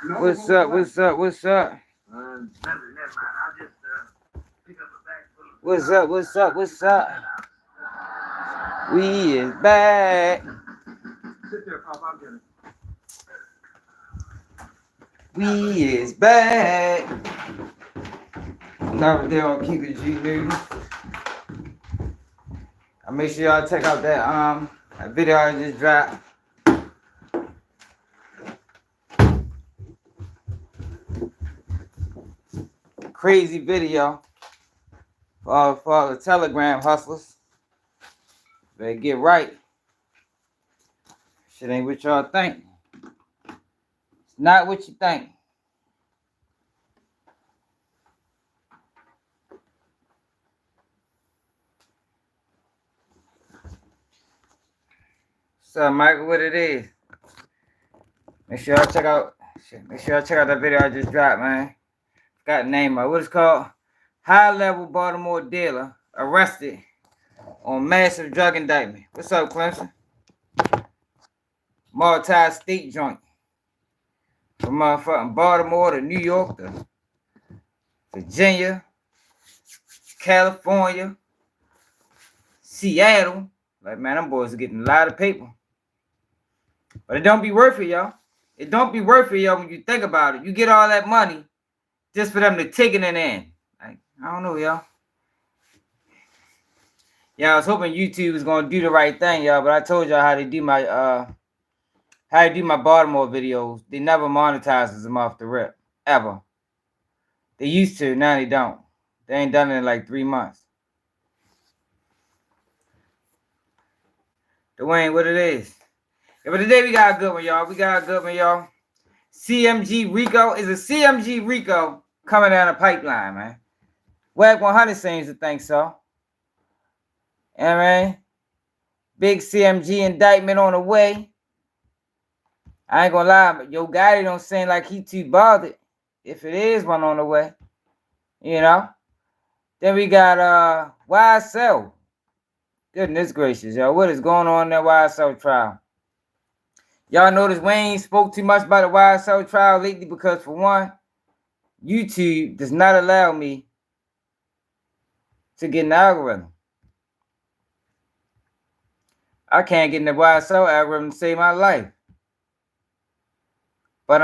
What's up? What's up? What's up? What's up? What's up? What's up? We is back. We is back. Now they on Keep It G News. I make sure y'all check out that video I just dropped. Crazy video for all the Telegram hustlers. Better get right. Shit ain't what y'all think. It's not what you think. So, Michael, what it is? Make sure y'all check out that video I just dropped, man. Got the name of what it's called. High-level Baltimore dealer arrested on massive drug indictment. What's up, Clemson? Multi-state joint. From motherfucking Baltimore to New York to Virginia, California, Seattle. Like, man, them boys are getting a lot of paper. But it don't be worth it, y'all. It don't be worth it, y'all, when you think about it. You get all that money just for them to take it in. Like, I don't know, y'all. Yeah, I was hoping YouTube was gonna do the right thing, y'all, but I told y'all how to do my Baltimore videos. They never monetizes them off the rip. Ever. They used to, now they don't. They ain't done it in like 3 months. Dwayne, what it is? Yeah, but today we got a good one, y'all. CMG Rico. Is a CMG Rico coming down the pipeline, man? Wack 100 seems to think so. Yeah, man. Big CMG indictment on the way. I ain't gonna lie, but your Gotti don't seem like he too bothered if it is one on the way. You know? Then we got YSL. Goodness gracious, y'all. What is going on in that YSL trial? Y'all notice Wayne spoke too much about the YSL trial lately because, for one, YouTube does not allow me to get an algorithm. I can't get in the YSL algorithm to save my life. But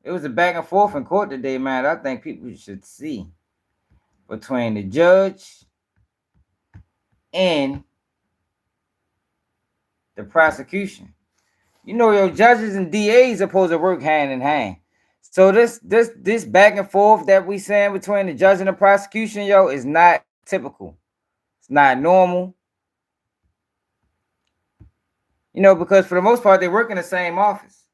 it was a back and forth in court today, man. I think people should see between the judge and the prosecution. You know, your judges and DAs are supposed to work hand in hand. So this back and forth that we saying between the judge and the prosecution, yo, is not typical. It's not normal. You know, because for the most part, they work in the same office.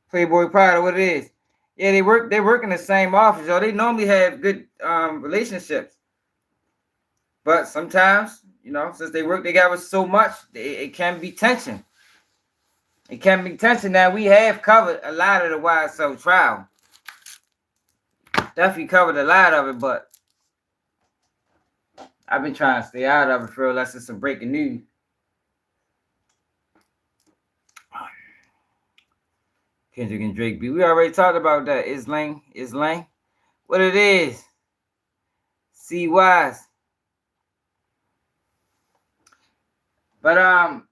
Playboy Pride, what it is. Yeah, they work in the same office, yo. They normally have good relationships. But sometimes, you know, since they work together so much, it can be tension. It can be tension. Now, we have covered a lot of the YSL trial. Definitely covered a lot of it, but I've been trying to stay out of it for unless it's some breaking news. Kendrick and Drake B. We already talked about that. It's lame. What it is. See wise. But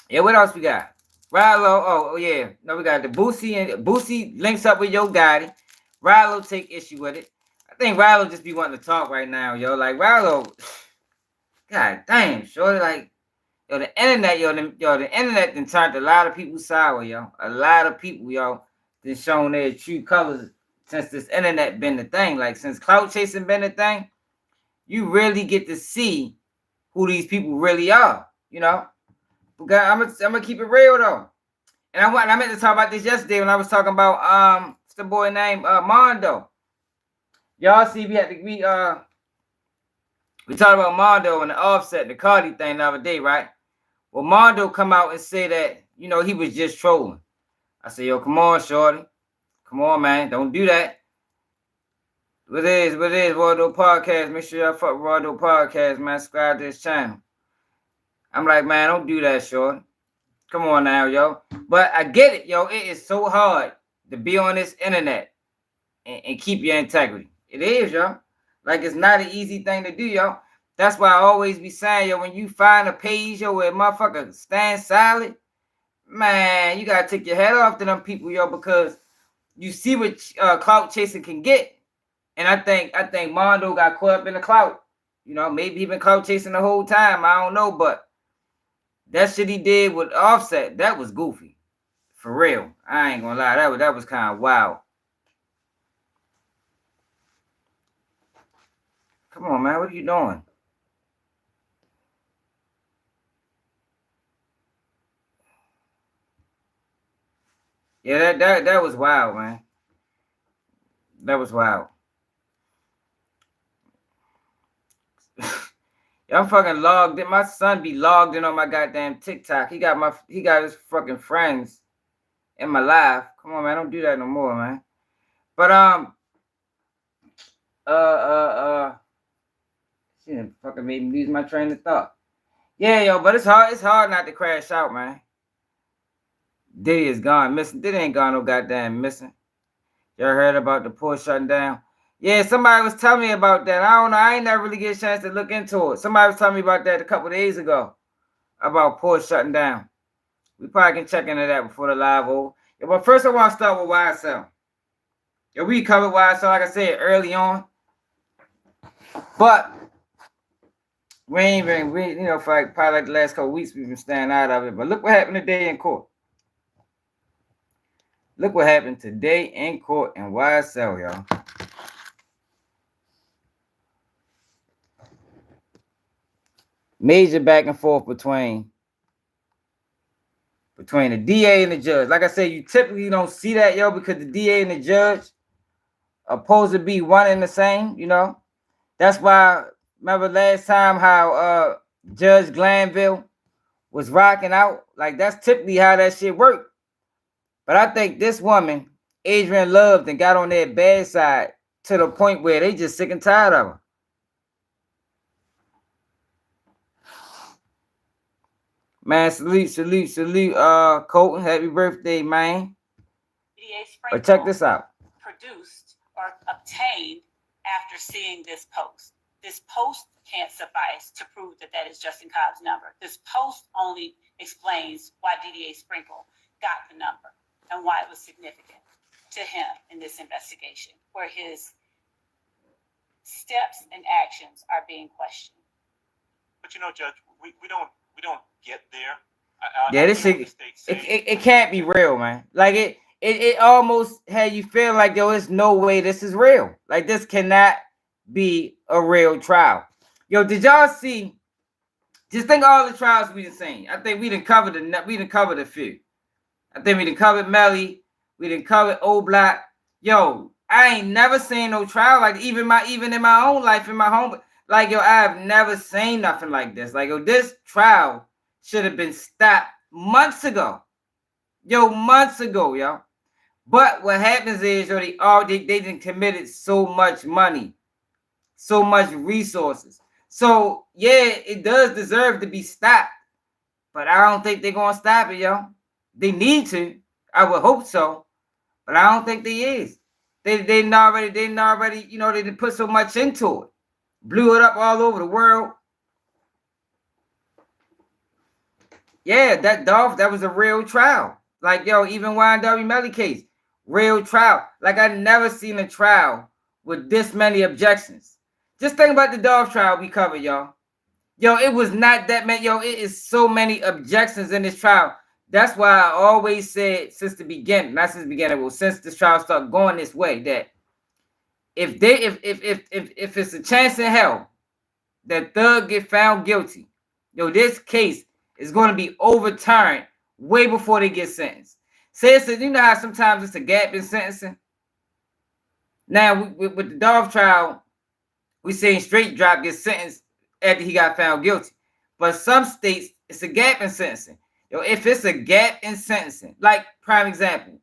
yeah, what else we got? Ralo. Oh yeah. No, we got the Boosie, and Boosie links up with Yo Gotti. Ralo take issue with it. I think Ralo just be wanting to talk right now, yo. Like Ralo, god damn, shorty, like, yo, the internet, the internet done turned a lot of people sour, yo. A lot of people, yo, done shown their true colors since this internet been the thing. Like, since clout chasing been the thing, you really get to see who these people really are, you know. Because I'm gonna keep it real though. And I meant to talk about this yesterday when I was talking about what's the boy named Mondo. Y'all see we talked about Mondo and the Offset, the Cardi thing the other day, right? Well, Mondo come out and say that, you know, he was just trolling. I said, yo, come on, shorty. Come on, man. Don't do that. What it is, Waldo Podcast. Make sure y'all fuck Waldo Podcast, man. Subscribe to this channel. I'm like, man, don't do that, shorty. Come on now, yo. But I get it, yo. It is so hard to be on this internet and keep your integrity. It is, yo. Like, it's not an easy thing to do, yo. That's why I always be saying, yo, when you find a page, yo, where motherfucker stand silent, man, you gotta take your head off to them people, yo, because you see what clout chasing can get. And I think Mondo got caught up in the clout. You know, maybe he been clout chasing the whole time. I don't know, but that shit he did with Offset, that was goofy. For real. I ain't gonna lie. That was kind of wild. Come on, man. What are you doing? Yeah, that was wild, man. That was wild. I'm fucking logged in. My son be logged in on my goddamn TikTok. He got his fucking friends in my life. Come on, man. Don't do that no more, man. But she done fucking made me lose my train of thought. Yeah, yo, but it's hard not to crash out, man. Diddy is gone missing. Diddy ain't gone no goddamn missing. Y'all heard about the port shutting down? Yeah, somebody was telling me about that. I don't know. I ain't never really get a chance to look into it. Somebody was telling me about that a couple of days ago. About port shutting down. We probably can check into that before the live over. Yeah, but first I want to start with YSL. Yeah, we covered YSL, like I said, early on. But we ain't been, you know, for like, probably like the last couple of weeks, we've been staying out of it. But look what happened today in court. Look what happened today in court in YSL, y'all. Major back and forth between the DA and the judge. Like I said, you typically don't see that, yo, because the DA and the judge are supposed to be one and the same, you know. That's why, remember last time how Judge Glanville was rocking out? Like, that's typically how that shit worked. But I think this woman, Adrian, loved and got on their bad side to the point where they just sick and tired of her. Man, salute, Colton. Happy birthday, man. But check this out. Produced or obtained after seeing this post. This post can't suffice to prove that is Justin Cobb's number. This post only explains why DDA Sprinkle got the number and why it was significant to him in this investigation, where his steps and actions are being questioned. But you know, Judge, we don't get there. Yeah, this shit, it can't be real, man. Like it almost had you feel like, yo, there's no way this is real. Like, this cannot be a real trial. Yo, did y'all see? Just think of all the trials we done seen. I think we done covered a few. I think we done covered Melly. We done covered Old Block. Yo, I ain't never seen no trial like even in my own life, in my home. Like, yo, I've never seen nothing like this. Like, yo, this trial should have been stopped months ago. Yo, months ago, yo. But what happens is, yo, they done committed so much money, so much resources. So, yeah, it does deserve to be stopped. But I don't think they're going to stop it, yo. They need to. I would hope so. But I don't think they is. They already, you know, they put so much into it. Blew it up all over the world. Yeah, that Dolph, that was a real trial. Like, yo, even YNW Melly case, real trial. Like, I never seen a trial with this many objections. Just think about the Dolph trial we covered, y'all. Yo, it was not that many. Yo, it is so many objections in this trial. That's why I always said since the beginning, not since the beginning, well, since this trial started going this way, that if it's a chance in hell that Thug get found guilty, yo, this case is going to be overturned way before they get sentenced. Say it's you know how sometimes it's a gap in sentencing. Now with the Dolph trial, we saying straight drop gets sentenced after he got found guilty. But some states it's a gap in sentencing. Yo, if it's a gap in sentencing, like prime example,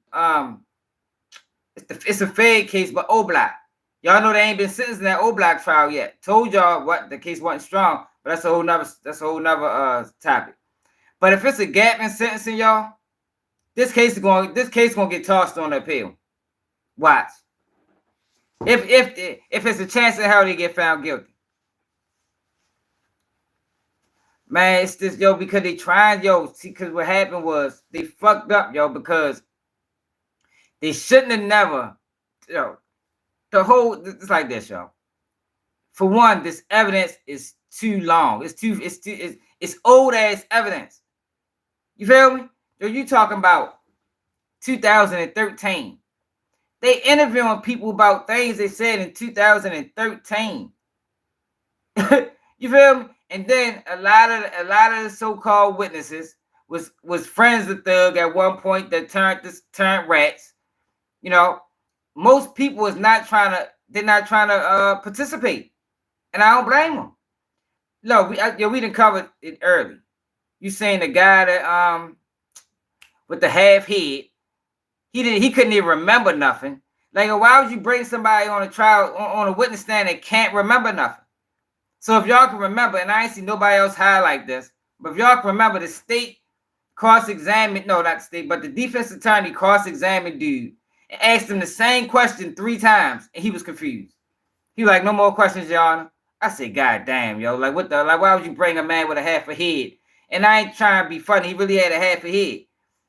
it's a fade case, but Oblak. Y'all know they ain't been sentenced in that Oblak trial yet. Told y'all what the case wasn't strong, but that's a whole nother topic. But if it's a gap in sentencing, y'all, this case gonna get tossed on appeal. Watch. If it's a chance of how they get found guilty. Man, it's this, yo, because they tried, see, because what happened was they fucked up, yo, because they shouldn't have never, it's like this, yo. For one, this evidence is too long. It's old ass evidence. You feel me? So you talking about 2013. They interviewing people about things they said in 2013. You feel me? And then a lot of the so-called witnesses was friends of Thug at one point that turned rats. You know, most people they're not trying to participate, and I don't blame them. No, we didn't cover it early. You saying the guy that with the half head, he couldn't even remember nothing. Like, why would you bring somebody on a trial on a witness stand that can't remember nothing? So if y'all can remember, and I ain't seen nobody else highlight this, but if y'all can remember, the state cross-examined, no, not the state, but the defense attorney cross-examined dude and asked him the same question 3 times, and he was confused. He was like, no more questions, Your Honor. I said, God damn, yo, like what the, like why would you bring a man with a half a head? And I ain't trying to be funny, he really had a half a head.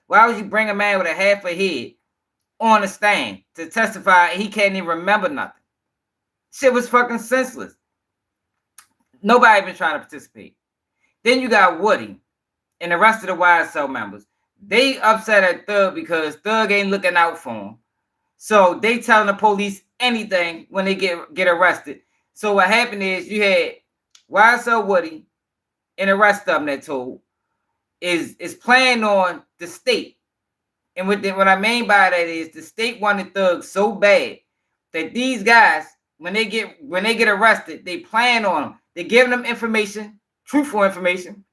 Why would you bring a man with a half a head on the stand to testify and he can't even remember nothing? Shit was fucking senseless. Nobody been trying to participate. Then you got Woody and the rest of the YSL members. They upset at Thug because Thug ain't looking out for him. So they telling the police anything when they get arrested. So what happened is you had YSL Woody and the rest of them that told is playing on the state. And what I mean by that is the state wanted Thug so bad that these guys, when they get arrested, they plan on them. They're giving them information, truthful information,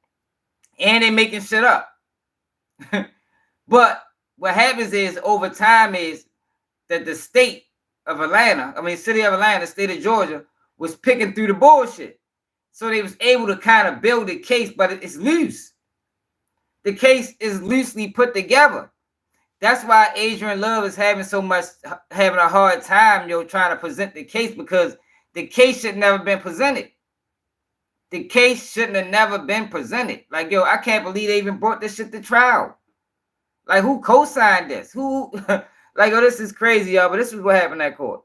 and they making shit up. But what happens is over time is that the state of Atlanta, city of Atlanta, state of Georgia, was picking through the bullshit. So they was able to kind of build a case, but it's loose. The case is loosely put together. That's why Adrian Love is having a hard time, trying to present the case, because the case should never been presented. The case shouldn't have never been presented. Like, I can't believe they even brought this shit to trial. Like, who co-signed this? Who, like, this is crazy, y'all, but this is what happened at court.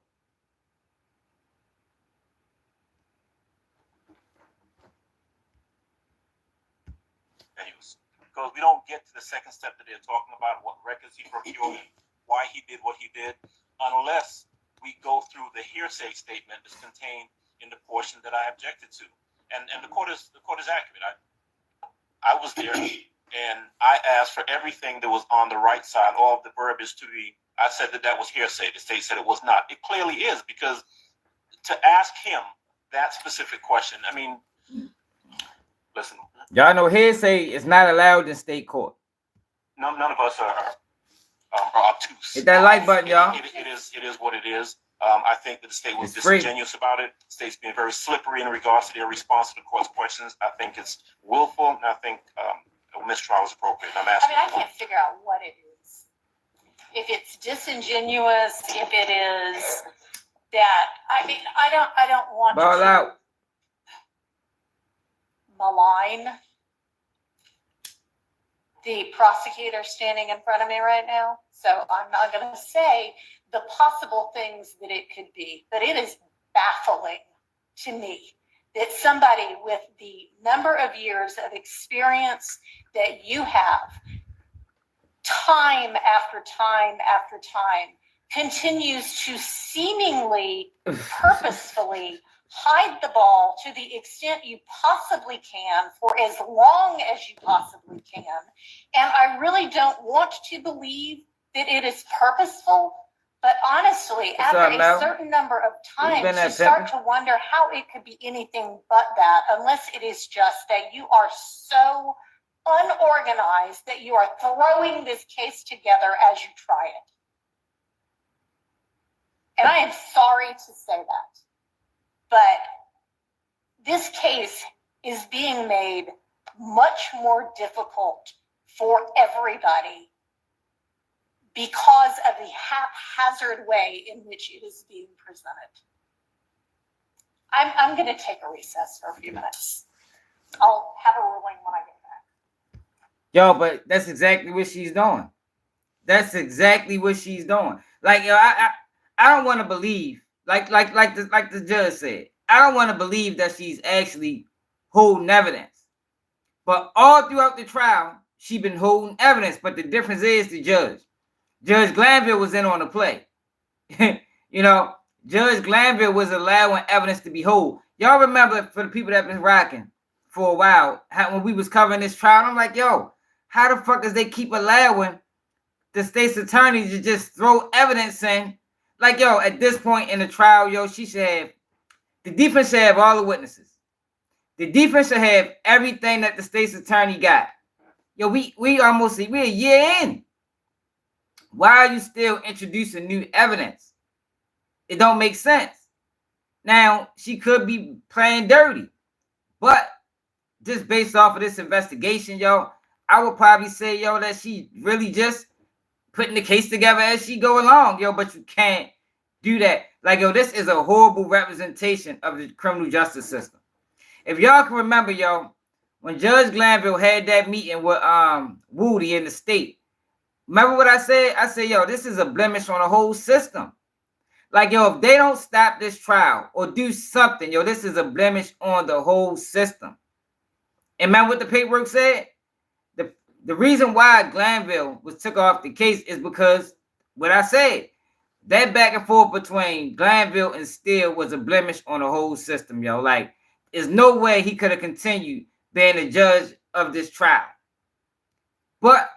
Because we don't get to the second step that they're talking about, what records he procured, why he did what he did, unless we go through the hearsay statement that's contained in the portion that I objected to. And the court is accurate. I was there and I asked for everything that was on the right side, all of the verbiage to be. I said that was hearsay. The state said it was not. It clearly is, because to ask him that specific question, listen. Y'all know hearsay is not allowed in state court. None of us are obtuse. Hit that like button, y'all. It is what it is. I think that the state was disingenuous about it. The state's being very slippery in regards to their response to the court's questions. I think it's willful, and I think a mistrial is appropriate. I'm asking. I can't figure out what it is. If it's disingenuous, if it is that, I don't want Ball to out. malign the prosecutor standing in front of me right now. So I'm not going to say the possible things that it could be, but it is baffling to me that somebody with the number of years of experience that you have, time after time after time, continues to seemingly purposefully hide the ball to the extent you possibly can for as long as you possibly can. And I really don't want to believe that it is purposeful, but honestly, after a certain number of times, you start to wonder how it could be anything but that, unless it is just that you are so unorganized that you are throwing this case together as you try it. And I am sorry to say that, but this case is being made much more difficult for everybody because of the haphazard way in which it is being presented. I'm going to take a recess for a few minutes. I'll have a ruling when I get back. Yo, but that's exactly what she's doing. That's exactly what she's doing. Like, yo, I don't want to believe, like the judge said, I don't want to believe that she's actually holding evidence. But all throughout the trial, she been holding evidence. But the difference is the judge. Judge Glanville was in on the play. You know, Judge Glanville was allowing evidence to be held. Y'all remember, for the people that been rocking for a while, how when we was covering this trial, I'm like, yo, how the fuck is they keep allowing the state's attorney to just throw evidence in? Like, yo, at this point in the trial, yo, she should have, the defense should have all the witnesses. The defense should have everything that the state's attorney got. Yo, we we're a year in. Why are you still introducing new evidence? It don't make sense. Now, she could be playing dirty, but just based off of this investigation, yo, I would probably say, yo, that she really just putting the case together as she go along, yo, but you can't do that. Like, yo, this is a horrible representation of the criminal justice system. If y'all can remember, yo, when Judge Glanville had that meeting with Woody in the state, remember what I said? I said, yo, this is a blemish on the whole system. Like, yo, if they don't stop this trial or do something, yo, this is a blemish on the whole system. And remember what the paperwork said? The reason why Glanville was took off the case is because what I said, that back and forth between Glanville and Steele was a blemish on the whole system, yo. Like, there's no way he could have continued being the judge of this trial. But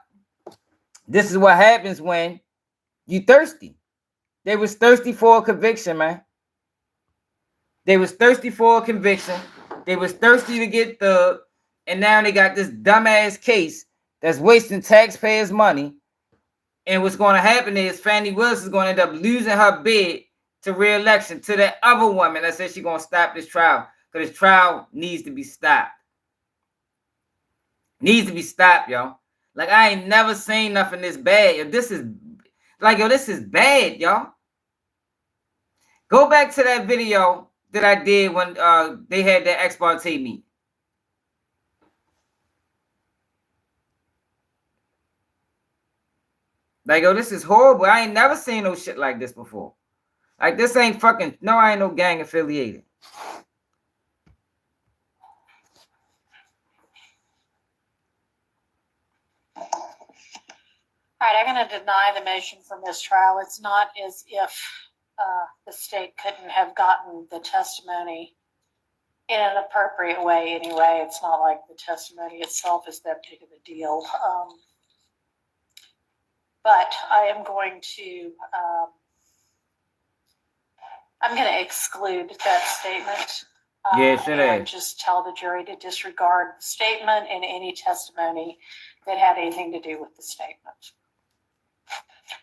this is what happens when you thirsty. They was thirsty for a conviction, man. They was thirsty for a conviction. They was thirsty to get the, and now they got this dumbass case that's wasting taxpayers' money. And what's going to happen is Fannie Willis is going to end up losing her bid to re-election to that other woman that said she's going to stop this trial. Because this trial needs to be stopped. Needs to be stopped, yo. Like, I ain't never seen nothing this bad. Yo, this is, like, yo, this is bad, y'all. Go back to that video that I did when they had that ex parte meet. Like, yo, this is horrible. I ain't never seen no shit like this before. Like, this ain't fucking, no, I ain't no gang affiliated. All right, I'm going to deny the motion for mistrial. It's not as if the state couldn't have gotten the testimony in an appropriate way anyway. It's not like the testimony itself is that big of a deal. But I am going to, I'm going to exclude that statement. Yeah, should and just tell the jury to disregard the statement and any testimony that had anything to do with the statement.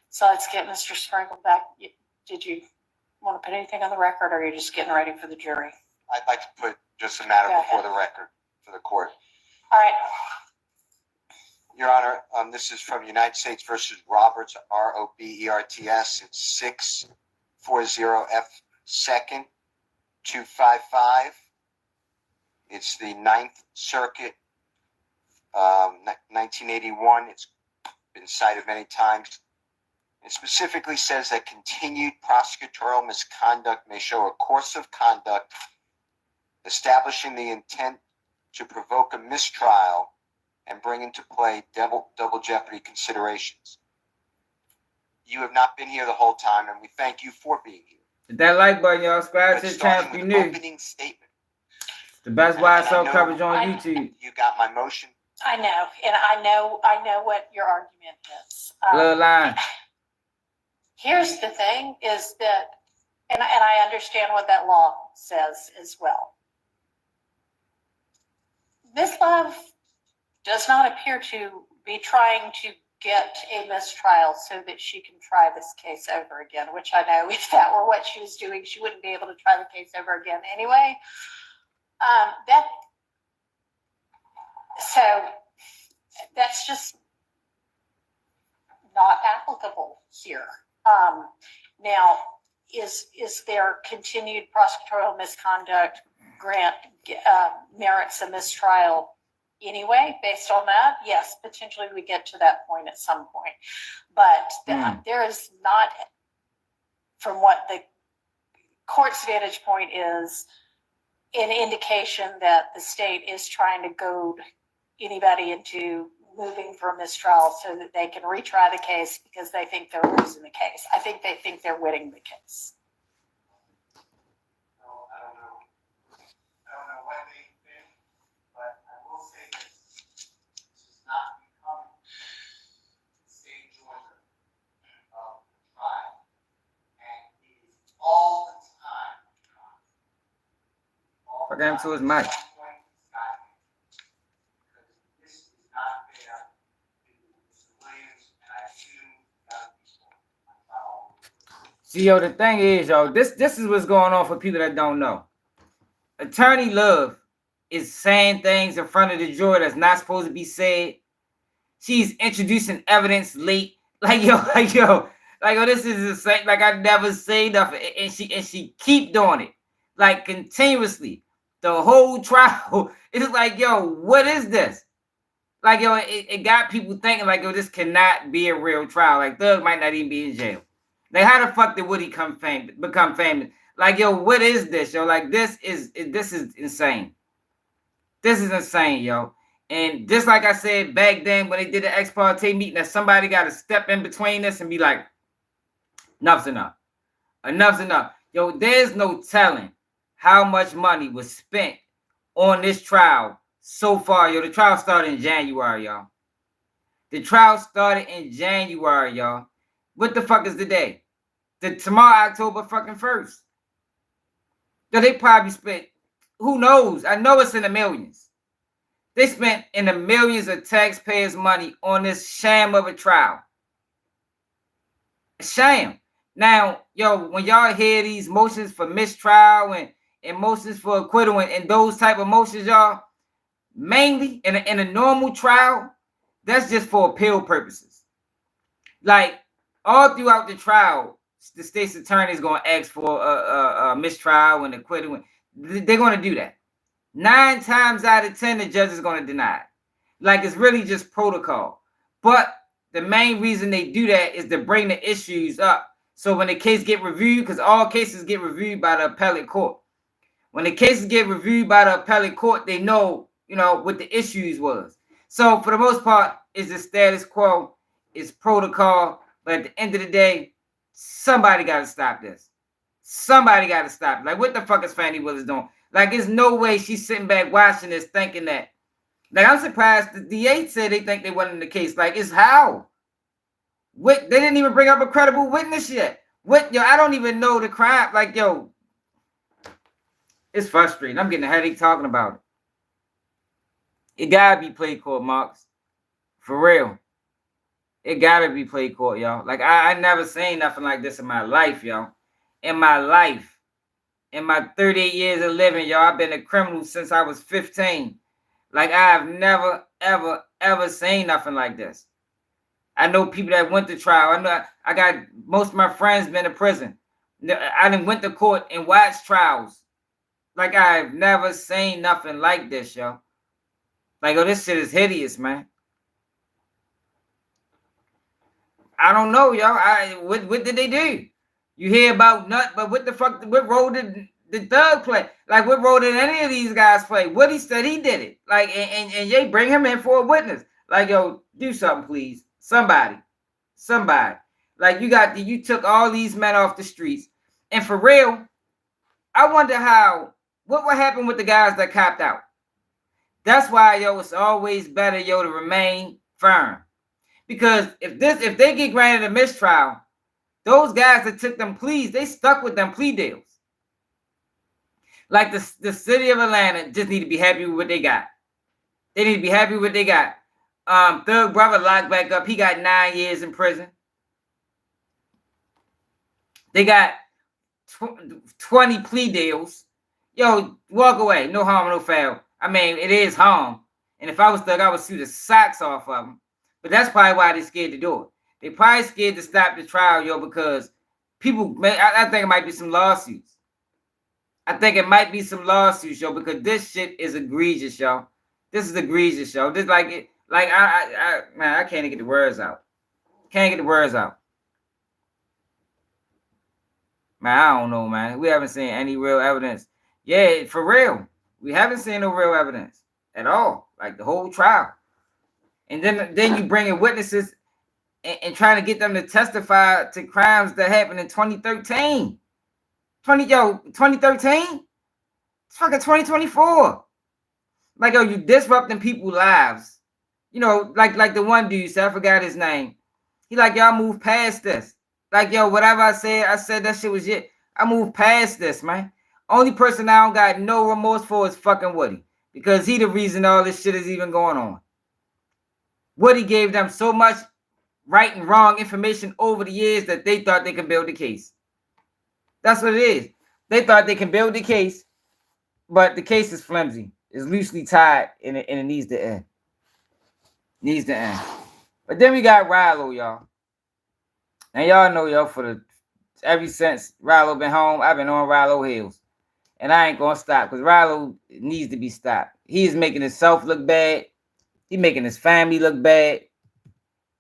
So let's get Mr. Sprinkle back. Did you want to put anything on the record, or are you just getting ready for the jury? I'd like to put just a matter before the record for the court. All right. Your Honor, this is from United States versus Roberts, Roberts. It's 640F2nd 255. It's the 9th Circuit, 1981. It's been cited many times. It specifically says that continued prosecutorial misconduct may show a course of conduct establishing the intent to provoke a mistrial and bring into play double jeopardy considerations. You have not been here the whole time, and we thank you for being here. Hit that like button, y'all. Subscribe to the channel if you new. Opening statement. The best YSL coverage on YouTube. You got my motion. I know, and I know what your argument is. Little line. Here's the thing: is that, and I understand what that law says as well. Ms. Love does not appear to be trying to get a mistrial so that she can try this case over again, which I know if that were what she was doing, she wouldn't be able to try the case over again anyway. That So that's just not applicable here. Now, is there continued prosecutorial misconduct merits a mistrial anyway, based on that? Yes, potentially we get to that point at some point. But there is not, from what the court's vantage point is, an indication that the state is trying to goad anybody into moving for a mistrial so that they can retry the case because they think they're losing the case. I think they think they're winning the case. I don't know what they think, but I will say this is not becoming the state Georgia of the trial, and it is all the time. Fuck him to his mic. See, yo, the thing is, yo, this is what's going on for people that don't know. Attorney Love is saying things in front of the jury that's not supposed to be said. She's introducing evidence late. Like yo, this is insane. Like I never say nothing. And she keep doing it. Like continuously. The whole trial. It's like, yo, what is this? Like, yo, it got people thinking like, yo, this cannot be a real trial. Like Thug might not even be in jail. Like, how the fuck did Woody become famous? Like, yo, what is this, yo? Like, this is insane. This is insane, yo. And just like I said back then when they did the ex parte meeting, that somebody got to step in between this and be like, enough's enough. Enough's enough. Yo, there's no telling how much money was spent on this trial so far. Yo, the trial started in January, y'all. The trial started in January, y'all. What the fuck is the day? Tomorrow, October fucking 1st. So they probably spent, who knows? I know it's in the millions. They spent in the millions of taxpayers' money on this sham of a trial. A sham. Now, yo, when y'all hear these motions for mistrial and motions for acquittal and those type of motions, y'all, mainly in a normal trial, that's just for appeal purposes. Like, all throughout the trial, the state's attorney is going to ask for a mistrial and acquittal. They're going to do that. 9 times out of 10, the judge is going to deny it. Like, it's really just protocol. But the main reason they do that is to bring the issues up. So when the case get reviewed, because all cases get reviewed by the appellate court. When the cases get reviewed by the appellate court, they know, what the issues was. So for the most part, it's the status quo. It's protocol. But at the end of the day, somebody got to stop this. Somebody got to stop it. Like, what the fuck is Fannie Willis doing? Like, there's no way she's sitting back watching this thinking that. Like, I'm surprised the DA said they think they won in the case. Like, it's how? What? They didn't even bring up a credible witness yet. What? Yo, I don't even know the crime. Like, yo, it's frustrating. I'm getting a headache talking about it. It gotta be play court, Marks. For real. It gotta be play court, y'all. Like, I never seen nothing like this in my life, y'all. In my life. In my 38 years of living, y'all, I've been a criminal since I was 15. Like, I've never, ever, ever seen nothing like this. I know people that went to trial. I know I got most of my friends been to prison. I done went to court and watched trials. Like, I've never seen nothing like this, yo. Like, oh, this shit is hideous, man. I don't know, y'all. What did they do? You hear about Nut, but what the fuck? What role did the Thug play? Like, what role did any of these guys play? Woody said he did it. Like, and they bring him in for a witness. Like, yo, do something, please. Somebody. Like, you took all these men off the streets. And for real, I wonder what would happen with the guys that copped out? That's why, yo, it's always better, yo, to remain firm. Because if they get granted a mistrial, those guys that took them pleas, they stuck with them plea deals. Like the city of Atlanta just need to be happy with what they got. They need to be happy with what they got. Thug brother locked back up. He got 9 years in prison. They got 20 plea deals. Yo, walk away. No harm, no foul. I mean, it is harm. And if I was Thug, I would sue the socks off of them. But that's probably why they're scared to do it. They probably scared to stop the trial, yo, because people, I think it might be some lawsuits. I think it might be some lawsuits, yo, because this shit is egregious, yo. This is egregious, yo. This man, I can't even get the words out. Can't get the words out. Man, I don't know, man. We haven't seen any real evidence. Yeah, for real. We haven't seen no real evidence at all. Like the whole trial. And then you bring in witnesses and trying to get them to testify to crimes that happened in 2013. 2013? It's fucking 2024. Like, yo, you disrupting people's lives. You know, like the one dude said, I forgot his name. He like, y'all move past this. Like, yo, whatever I said that shit was shit. I moved past this, man. Only person I don't got no remorse for is fucking Woody. Because he the reason all this shit is even going on. Woody gave them so much right and wrong information over the years that they thought they could build the case. That's what it is. They thought they can build the case, but the case is flimsy. It's loosely tied and it needs to end. Needs to end. But then we got Ralo, y'all. And y'all know, y'all, ever since Ralo been home, I've been on Ralo heels. And I ain't gonna stop because Ralo needs to be stopped. He is making himself look bad. He making his family look bad.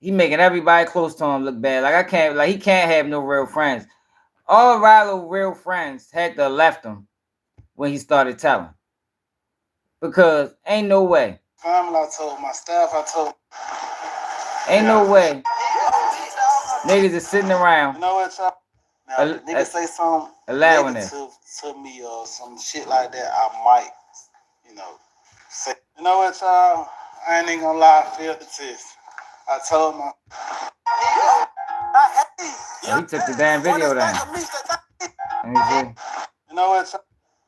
He making everybody close to him look bad. He can't have no real friends. All Ralo real friends had to have left him when he started telling. Because ain't no way. Family, I told my staff, I told. Ain't no way. Niggas is sitting around. You know what, y'all? Now, if niggas say something allowing negative to me or some shit like that, I might, say. You know what, y'all? I ain't even gonna lie, I failed the test. I told my. Oh, he took the damn video down. Let me see. You know what, y'all?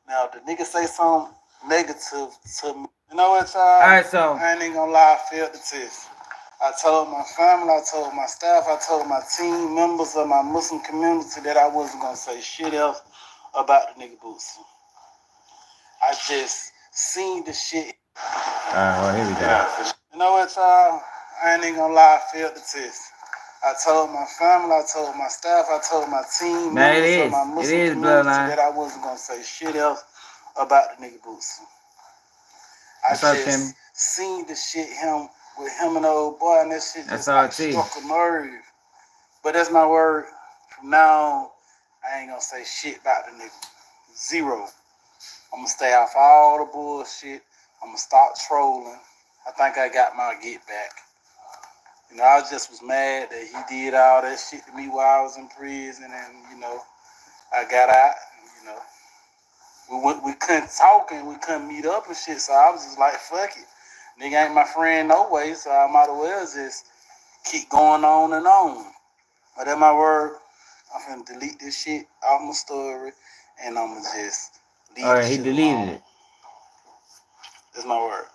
Now, the nigga say something negative to me. You know what, y'all? All right, so I ain't even gonna lie, I failed the test. I told my family, I told my staff, I told my team members of my Muslim community that I wasn't gonna say shit else about the nigga Boosie. I just seen the shit. well, here we go. You know what, y'all? I ain't even gonna lie, I failed the test. I told my family, I told my staff, I told my team members of my Muslim community that I wasn't gonna say shit else about the nigga Boosie. I just seen the shit with him and the old boy, and that shit just struck a nerve. But that's my word. From now on, I ain't gonna say shit about the nigga. Zero. I'm gonna stay off all the bullshit. I'm gonna stop trolling. I think I got my get back. I just was mad that he did all that shit to me while I was in prison, and I got out. We couldn't talk and we couldn't meet up and shit, so I was just like, fuck it. Nigga ain't my friend no way, so I might as well just keep going on and on. But at my word, I'm finna delete this shit out my story, and I'm gonna just leave it. He deleted it. That's my word.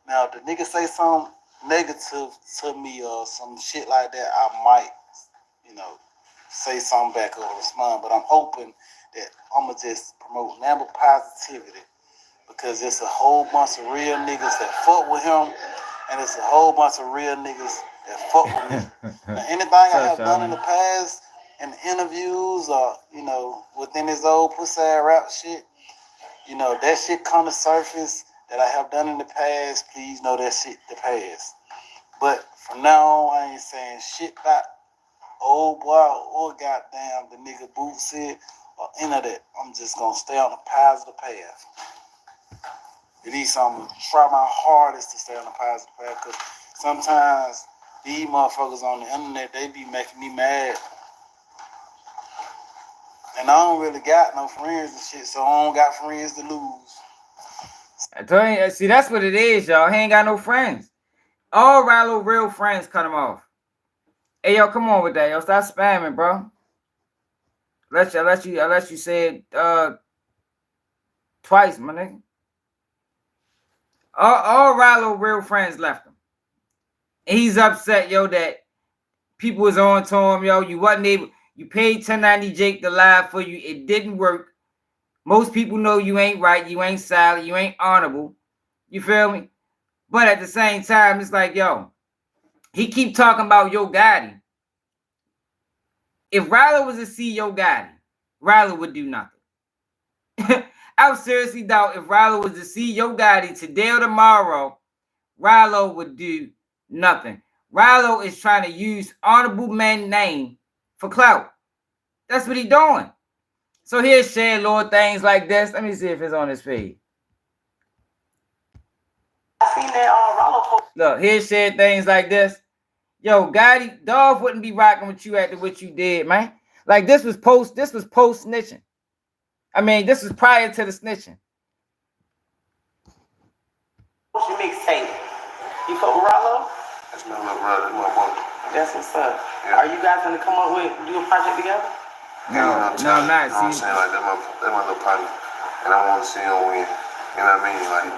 Now, if the nigga say something negative to me or some shit like that, I might, say something back or respond. But I'm hoping that I'm gonna just promote number positivity, because it's a whole bunch of real niggas that fuck with him, and it's a whole bunch of real niggas that fuck with me. Now, anything I have done in the past, in interviews or, within this old pussy rap shit, that shit come to surface that I have done in the past, please know that shit the past. But from now on, I ain't saying shit about old boy or goddamn the nigga Boosie or any of that. I'm just gonna stay on the positive path. At least I'm gonna try my hardest to stay on the positive path, because sometimes these motherfuckers on the internet, they be making me mad. And I don't really got no friends and shit, so I don't got friends to lose. I told you, see, that's what it is, y'all. He ain't got no friends. All Ralo real friends cut him off. Hey, yo, come on with that, yo. Stop spamming, bro. Unless you said twice, my nigga. All Ralo real friends left him. And he's upset, yo, that people was on to him, yo. You wasn't able, you paid 1090 Jake to lie for you. It didn't work. Most people know you ain't right, you ain't solid, you ain't honorable. You feel me? But at the same time, it's like, yo, he keep talking about Yo Gotti. If Ralo was to see Yo Gotti, Ralo would do nothing. I would seriously doubt if Ralo was to see Yo Gotti today or tomorrow, Ralo would do nothing. Ralo is trying to use honorable man's name for clout. That's what he doing. So he'll share little things like this. Let me see if it's on his page. I seen that Ralo post. Look, he'll share things like this. Yo, Gotti, Dolph wouldn't be rocking with you after what you did, man. Like this was post snitching. I mean, this was prior to the snitching. What's your mixtape? You fuck with Ralo? That's my little brother, my brother. That's what's up. Yeah. Are you guys gonna come up with do a project together? No, I'm not. You know what I'm See, saying? Like, that's my little partner. And I want to see him win. You know what I mean? Like,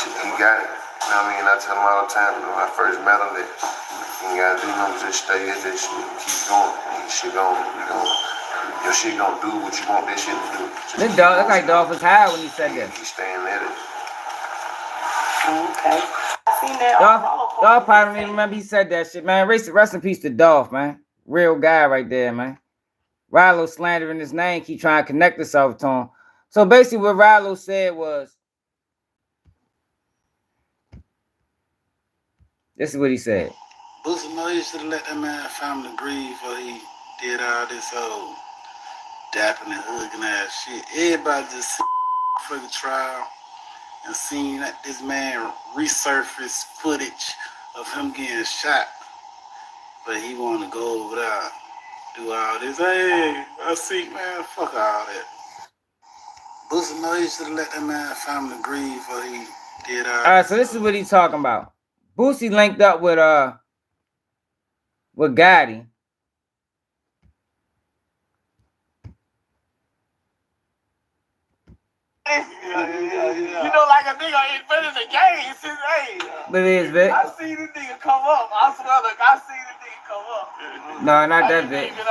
he got it. You know what I mean? I tell him all the time, when I first met him, that you gotta do, just stay at this shit, keep going. Your shit gonna do what you want this shit to do. this dog, that's like Dolph was high when he said that. He's staying at it. Okay. I seen that Dolph probably don't even remember he said that shit, man. Rest in peace to Dolph, man. Real guy right there, man. Ralo slandering his name, keep trying to connect himself to him. So basically what Ralo said was, this is what he said. Boosie know he should have let that man family grieve before he did all this old dapping and hugging ass shit. Everybody just seen the fucking trial and seen that this man resurfaced footage of him getting shot. But he wanna go over there, do all this. Hey, I see, man, fuck all that. Boosie know he should have let that man family grieve before he did all Alright, so this is what he's talking about. Boosie linked up with Gotti. You know, like a nigga invented the game since But it is, Vic. I seen this nigga come up. I swear, look, I seen this nigga come up. No, not that Vic. Every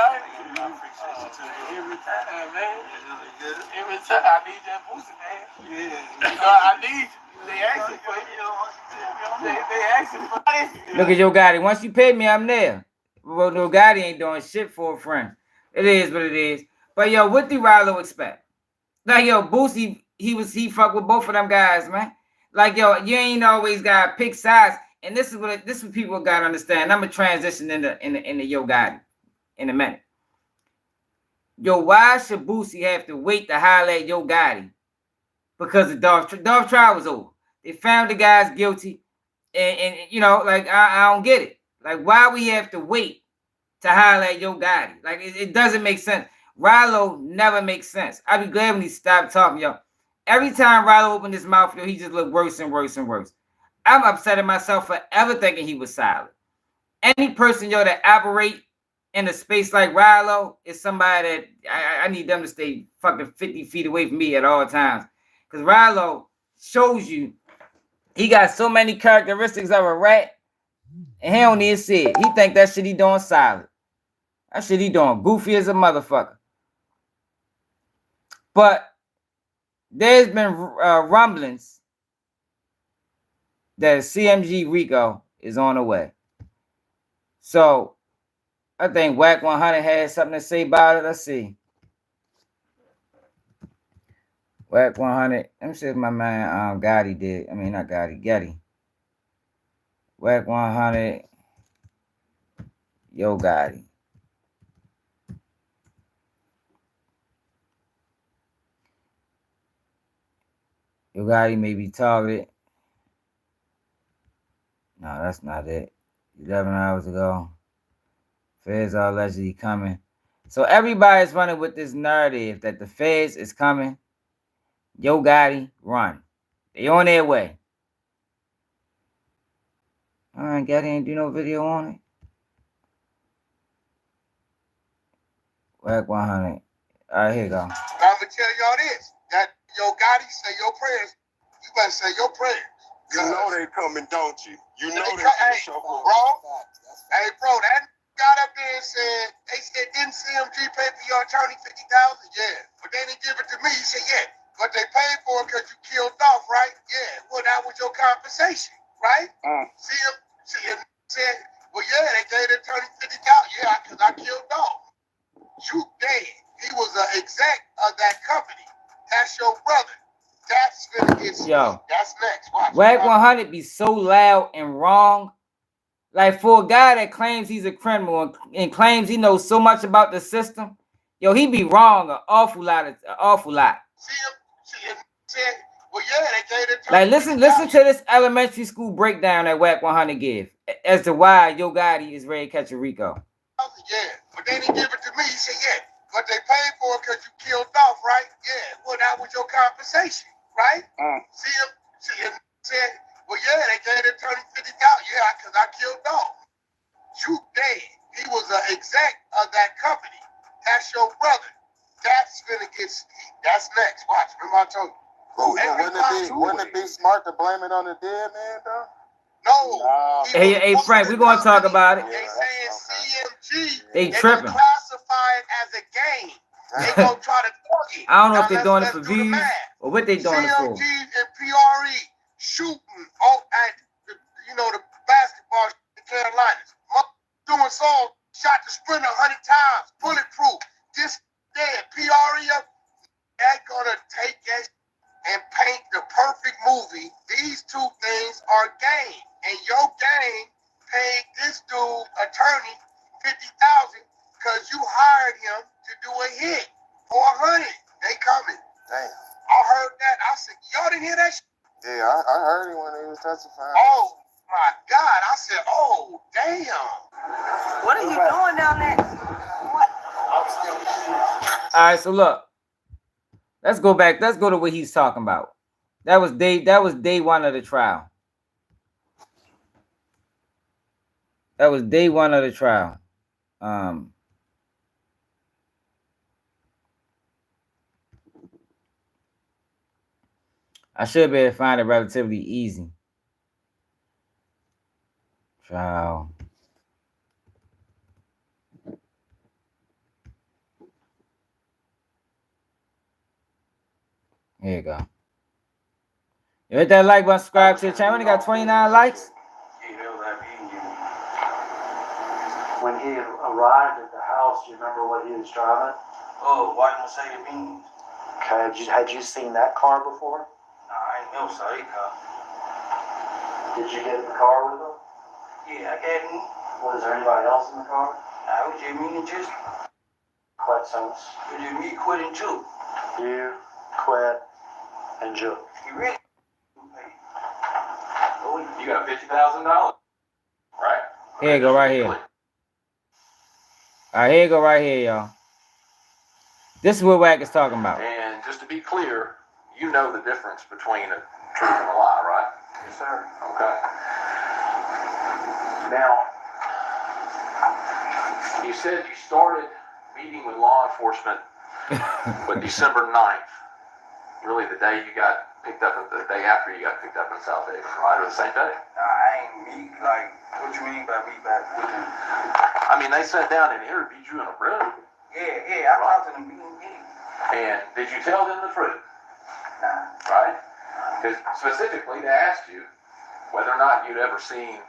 time, man. Every time I need that Boosie, man. Yeah. I need you. They asking for you. They asking for it. Look at Yo Gotti. Once you pay me, I'm there. Well, Yo Gotti ain't doing shit for a friend. It is what it is. But yo, what do Ralo expect? Like yo, Boosie, he fucked with both of them guys, man. Like yo, you ain't always gotta pick sides. And this is what people gotta understand. I'm gonna transition into Yo Gotti in a minute. Yo, why should Boosie have to wait to holler at Yo Gotti? Because the Dolph trial was over. They found the guys guilty. And you know, like I don't get it. Like, why we have to wait to holler at Yo Gotti? Like, it doesn't make sense. Ralo never makes sense. I'd be glad when he stopped talking, yo. Every time Ralo opened his mouth, yo, he just looked worse and worse and worse. I'm upset at myself for ever thinking he was silent. Any person, yo, that operate in a space like Ralo is somebody that I need them to stay fucking 50 feet away from me at all times. Because Ralo shows you he got so many characteristics of a rat, and he don't need to see it. He think that shit he doing silent. That shit he doing goofy as a motherfucker. But there's been rumblings that CMG Rico is on the way. So I think Wack 100 has something to say about it. Let's see. Wack 100. Let me see if my man Gotti did. I mean, not Gotti, Gotti. Wack 100. Yo Gotti. Yo Gotti may be targeted. No, that's not it. 11 hours ago. Feds are allegedly coming. So everybody's running with this narrative that the feds is coming. Yo Gotti, run. They on their way. All right, Gotti ain't do no video on it. Wack 100. All right, here you go. I'm gonna tell y'all this. That Yo Gotti say your prayers. You better say your prayers. You know they coming, don't you? You know they Hey, show up. bro. Hey, bro. That got up there and said they said didn't CMG pay for your attorney $50,000? Yeah, but they didn't give it to me. He said yeah, but they paid for it because you killed Dolph, right? Yeah. Well, that was your compensation, right? CM said, well, yeah, they gave the attorney $50,000. Yeah, because I killed Dolph. Jook dead. He was an exec of that company. That's your brother. That's gonna get Yo. That's next. Watch. Wack 100 be so loud and wrong. Like for a guy that claims he's a criminal and claims he knows so much about the system, yo, he be wrong an awful lot. CM said, well, yeah, they gave the Like attorney listen to this elementary school breakdown that Wack 100 give as to why Yo Gotti is ready to catch a Rico. Yeah, but they didn't give it to me. He said, yeah, but they paid for it because you killed Dolph, right? Yeah, well, that was your compensation, right? CM said, well, yeah, they gave the attorney $50,000. Yeah, because I killed Dolph. Jook dead. He was an exec of that company. That's your brother. That's gonna get. That's next. Watch. Remember I told you. But wouldn't it be smart to blame it on the dead man, though? No. Hey, Frank, we're gonna talk about it. They saying CMG. They They tripping. gonna classify it as a game. They gonna try to target. I don't know Now if they're doing it for views or what they doing it for. CMG and PRE shooting at the basketball in the Carolinas. Doing song, shot the sprinter 100 times, bulletproof. This dead PRE up. They're gonna take that and paint the perfect movie. These two things are game, and your game paid this dude attorney $50,000 because you hired him to do a hit for $100. They coming. Damn. I heard that. I said, y'all didn't hear that? Yeah, I heard it when he was testifying. Oh my God! I said, oh damn. What are you doing down there? All right, so look, let's go back. Let's go to what he's talking about. That was day one of the trial. That was day one of the trial. I should be able to find it relatively easy. Trial. Here you go. You hit that like button, subscribe to the channel. We only got 29 likes. When he arrived at the house, do you remember what he was driving? Oh, white Mercedes Benz. Okay, had you seen that car before? Nah, I ain't never saw that car. Did you get in the car with him? Yeah, I got him. Was there anybody else in the car? I was just me and just. Questions. It was just me quitting too. You, Quet, and Jook. You ready? You got $50,000, right? Here you go, right here. All right, here you go, right here, y'all. This is what Wack is talking about. And just to be clear, you know the difference between a truth and a lie, right? Yes, sir. Okay. Now, you said you started meeting with law enforcement with December 9th. Really, the day you got picked up, the day after you got picked up in South Haven, right? Or the same day? Nah, I ain't meet, like, what you mean by meet back with him? I mean, they sat down and interviewed you in a room. Yeah, I talked to them. And did you tell them the truth? Nah. Right? Because specifically, they asked you whether or not you'd ever seen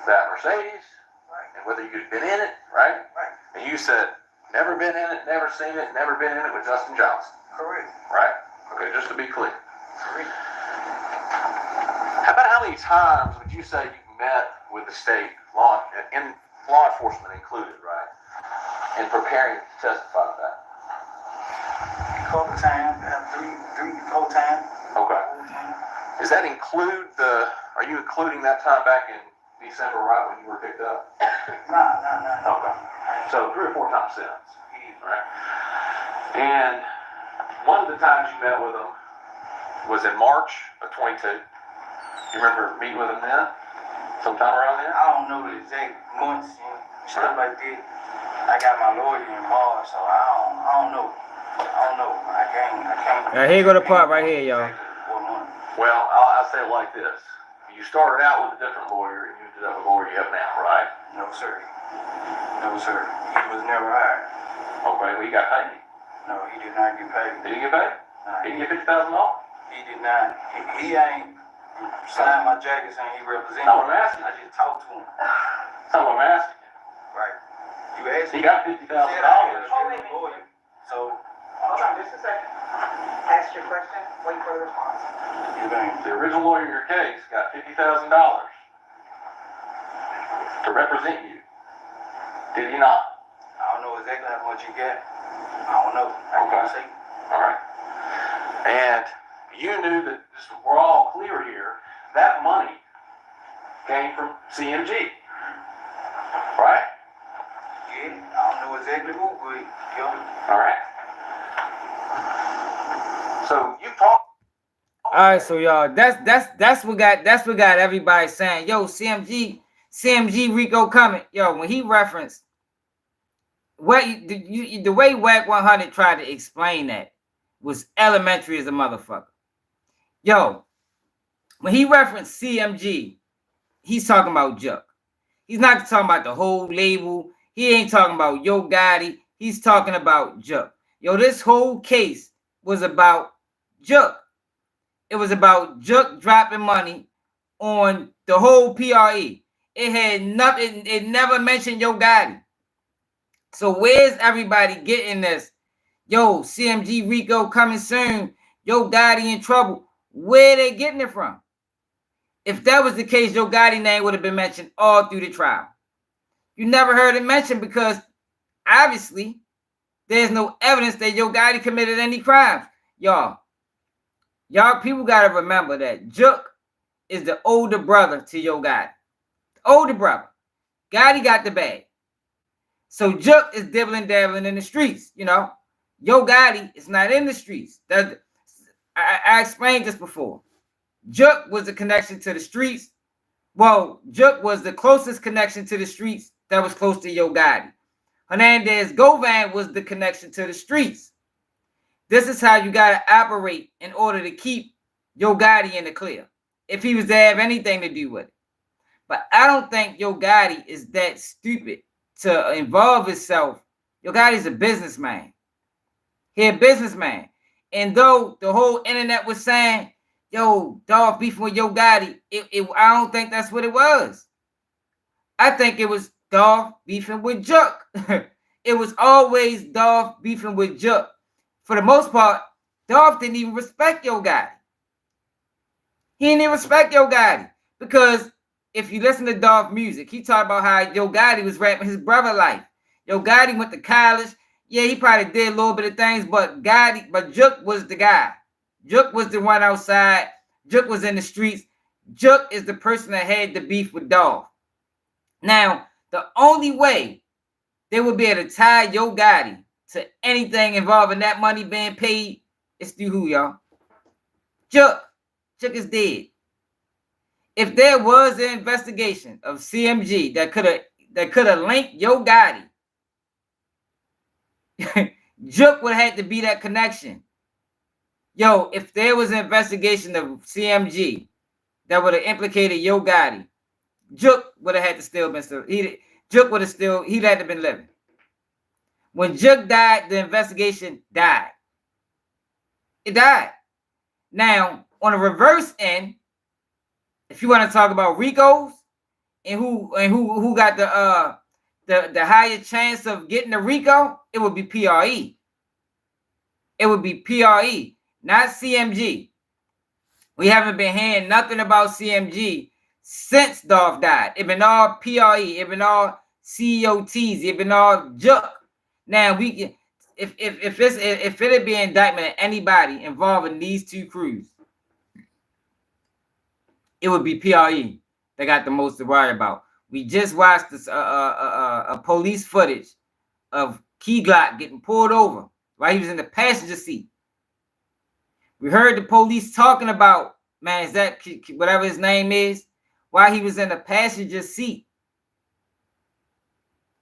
that Mercedes, Right. and whether you'd been in it, right? Right. And you said, never been in it, never seen it, never been in it with Justin Johnson, Correct. right? Okay, just to be clear. Correct. How about how many times would you say you met with the state, law enforcement included, right, in preparing to testify to that? Couple times, three, 4 times. Okay. Does that include are you including that time back in December, right, when you were picked up? Nah. Okay. So 3 or 4 times since, right? And one of the times you met with them was in March of 22. You remember meeting with them then? Sometime around then? I don't know the exact months and stuff like that. I got my lawyer in March, so I don't know. I can't. Now, here go the part right here, y'all. Well, I'll say it like this. You started out with a different lawyer and you ended up with the lawyer you have now, right? No, sir. He was never hired. Okay, well, you got paid. No, he did not get paid. Did he get paid? Nah, Did he get $50,000? he did not. He ain't Sign my jacket saying he represents. That's what I'm asking. I just talked to him. That's what I'm asking. Right. You asked He me. got $50,000. Lawyer. So, Hold on just a second. Ask your question, wait for the response. you think? The original lawyer in your case got $50,000 to represent you. Did he not? I don't know exactly how much you get. I don't know. I Okay. can't say. All right. And you knew that, just we're all clear here, that money came from CMG, right? Yeah, I don't know exactly who, but yeah. All right. So you talk. All right, so y'all, that's what got everybody saying, yo, CMG Rico coming. Yo, when he referenced what the way Wack 100 tried to explain that was elementary as a motherfucker. Yo, when he referenced CMG, he's talking about Jook. He's not talking about the whole label. He ain't talking about Yo Gotti. He's talking about Jook. Yo, this whole case was about Jook. It was about Jook dropping money on the whole PRE. It had nothing. It never mentioned Yo Gotti. So where's everybody getting this? Yo, CMG Rico coming soon. Yo Gotti in trouble. Where they getting it from? If that was the case, Yo Gotti name would have been mentioned all through the trial. You never heard it mentioned because obviously there's no evidence that Yo Gotti committed any crimes. Y'all people gotta remember that Jook is the older brother to Yo Gotti. Older brother. Gotti got the bag. So Jook is dibbling dabbling in the streets, you know. Yo Gotti is not in the streets. I explained this before. Jook was the connection to the streets. Well, Jook was the closest connection to the streets that was close to Yo Gotti. Hernandez Govan was the connection to the streets. This is how you got to operate in order to keep Yo Gotti in the clear, if he was to have anything to do with it. But I don't think Yo Gotti is that stupid to involve himself. Yo Gotti's a businessman. He's a businessman. And though the whole internet was saying, yo, Dolph beefing with Yo Gotti, I don't think that's what it was. I think it was Dolph beefing with Jook. It was always Dolph beefing with Jook. For the most part, Dolph didn't even respect Yo Gotti. He didn't even respect Yo Gotti. Because if you listen to Dolph music, he talked about how Yo Gotti was rapping his brother life. Yo Gotti went to college. Yeah, he probably did a little bit of things, but Jook was the guy. Jook was the one outside. Jook was in the streets. Jook is the person that had the beef with Dolph. Now, the only way they would be able to tie Yo Gotti to anything involving that money being paid is through who, y'all? Jook. Jook is dead. If there was an investigation of CMG that could have linked Yo Gotti, Jook would have had to be that connection. Yo, if there was an investigation of CMG that would have implicated Yo Gotti, Jook would have had to still been still. Jook would have still, he'd had to been living. When Jook died, the investigation died. It died. Now, on the reverse end, if you want to talk about Ricos and who got the higher chance of getting the Rico, it would be PRE. It would be PRE, not CMG. We haven't been hearing nothing about CMG since Dolph died. It been all PRE. It been all COTs. It been all Jook. Now we can, if it'd be an indictment of anybody involving these two crews, it would be PRE that got the most to worry about. We just watched this police footage of Key Glock getting pulled over while he was in the passenger seat. We heard the police talking about, man, is that whatever his name is, while he was in the passenger seat.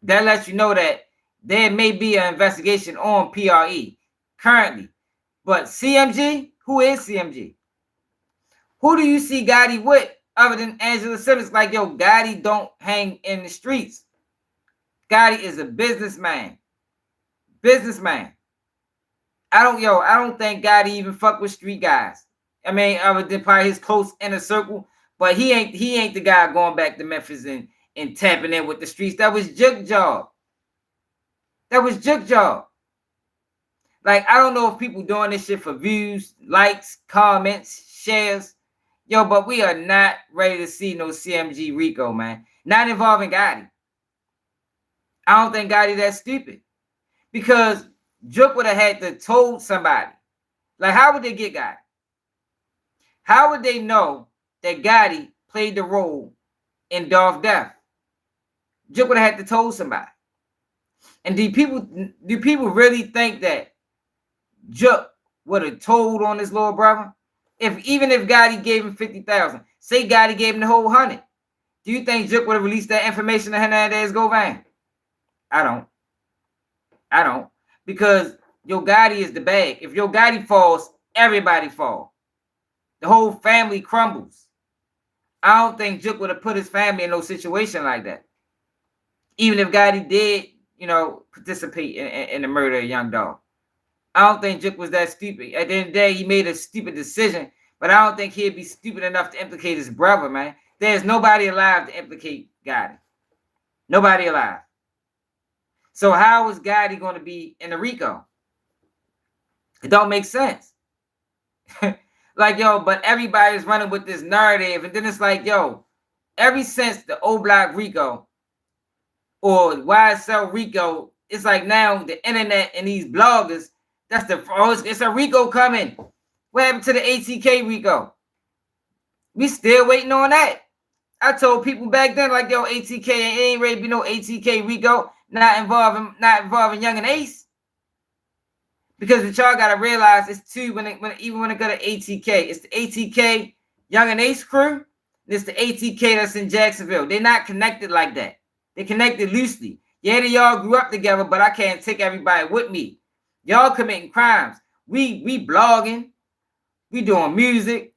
That lets you know that there may be an investigation on PRE currently. But CMG, who is CMG? Who do you see Gotti with other than Angela Simmons? Like, yo, Gotti don't hang in the streets. Gotti is a businessman. Businessman. I don't think Gotti even fuck with street guys. I mean, I would probably his close inner circle, but he ain't the guy going back to Memphis and tapping in with the streets. That was Jook job. That was Jook job. Like, I don't know if people doing this shit for views, likes, comments, shares. Yo, but we are not ready to see no CMG Rico, man. Not involving Gotti. I don't think Gotti that stupid. Because Jook would have had to told somebody. Like, how would they get Gotti? How would they know that Gotti played the role in Dolph death? Jook would have had to told somebody. And do people really think that Jook would have told on his little brother? Even if Gotti gave him 50,000, say Gotti gave him the whole 100, do you think Jook would have released that information to Hernandez Govan? I don't. Because Yo Gotti is the bag. If Yo Gotti falls, everybody falls. The whole family crumbles. I don't think Jook would have put his family in no situation like that. Even if Gotti did, participate in the murder of Young Dolph. I don't think Jook was that stupid. At the end of the day, he made a stupid decision, but I don't think he'd be stupid enough to implicate his brother, man. There's nobody alive to implicate Gotti. Nobody alive. So how is Gotti going to be in the Rico? It don't make sense. Like, yo, but everybody's running with this narrative, and then it's like, yo, ever since the O Block Rico or YSL Rico, it's like now the internet and these bloggers, it's a Rico coming. What happened to the ATK Rico? We still waiting on that. I told people back then, like, yo, ATK ain't ready to be no ATK Rico, not involving Young and Ace. Because what y'all gotta realize is too, when it go to ATK, it's the ATK Young and Ace crew, and it's the ATK that's in Jacksonville. They're not connected like that. They're connected loosely. Yeah, they all grew up together, but I can't take everybody with me. Y'all committing crimes. We blogging, we doing music,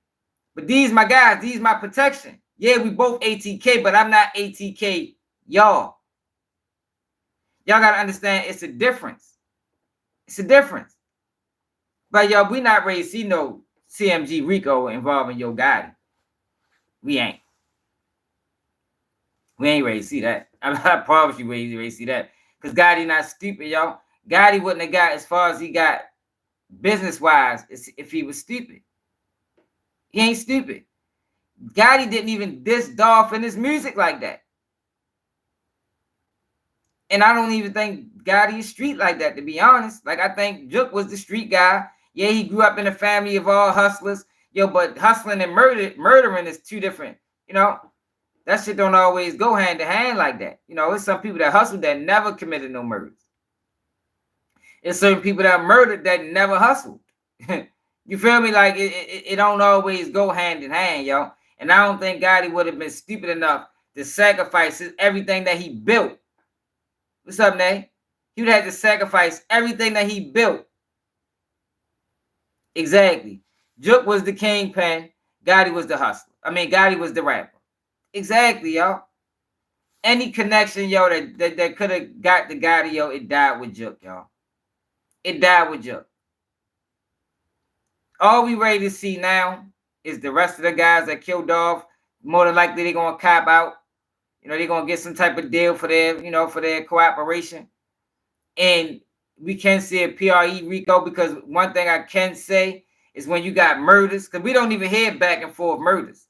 but these my guys, these my protection. Yeah, we both ATK, but I'm not ATK y'all. Y'all gotta understand it's a difference. It's a difference. But y'all, we not ready to see no CMG Rico involving Yo Gotti. We ain't. We ain't ready to see that. I promise you we ain't ready to see that. Because Gotti not stupid, y'all. Gotti wouldn't have got as far as he got business-wise if he was stupid. He ain't stupid. Gotti didn't even diss Dolph in his music like that. And I don't even think Gotti is street like that, to be honest. Like, I think Jook was the street guy. Yeah, he grew up in a family of all hustlers. Yo, but hustling and murdering is two different. That shit don't always go hand to hand like that. It's some people that hustled that never committed no murders. It's certain people that murdered that never hustled. You feel me? Like, it don't always go hand in hand, yo. And I don't think Gotti would have been stupid enough to sacrifice everything that he built. What's up, Nay? He would have to sacrifice everything that he built. Exactly. Jook was the kingpin. Gotti was the hustler. Gotti was the rapper. Exactly, y'all. Any connection, yo, that could have got the Gotti, yo, it died with Jook, y'all. It died with Jook. All we ready to see now is the rest of the guys that killed Dolph. More than likely, they're going to cop out. They're going to get some type of deal for their cooperation. And we can see a PRE Rico, because one thing I can say is when you got murders, because we don't even hear back and forth murders.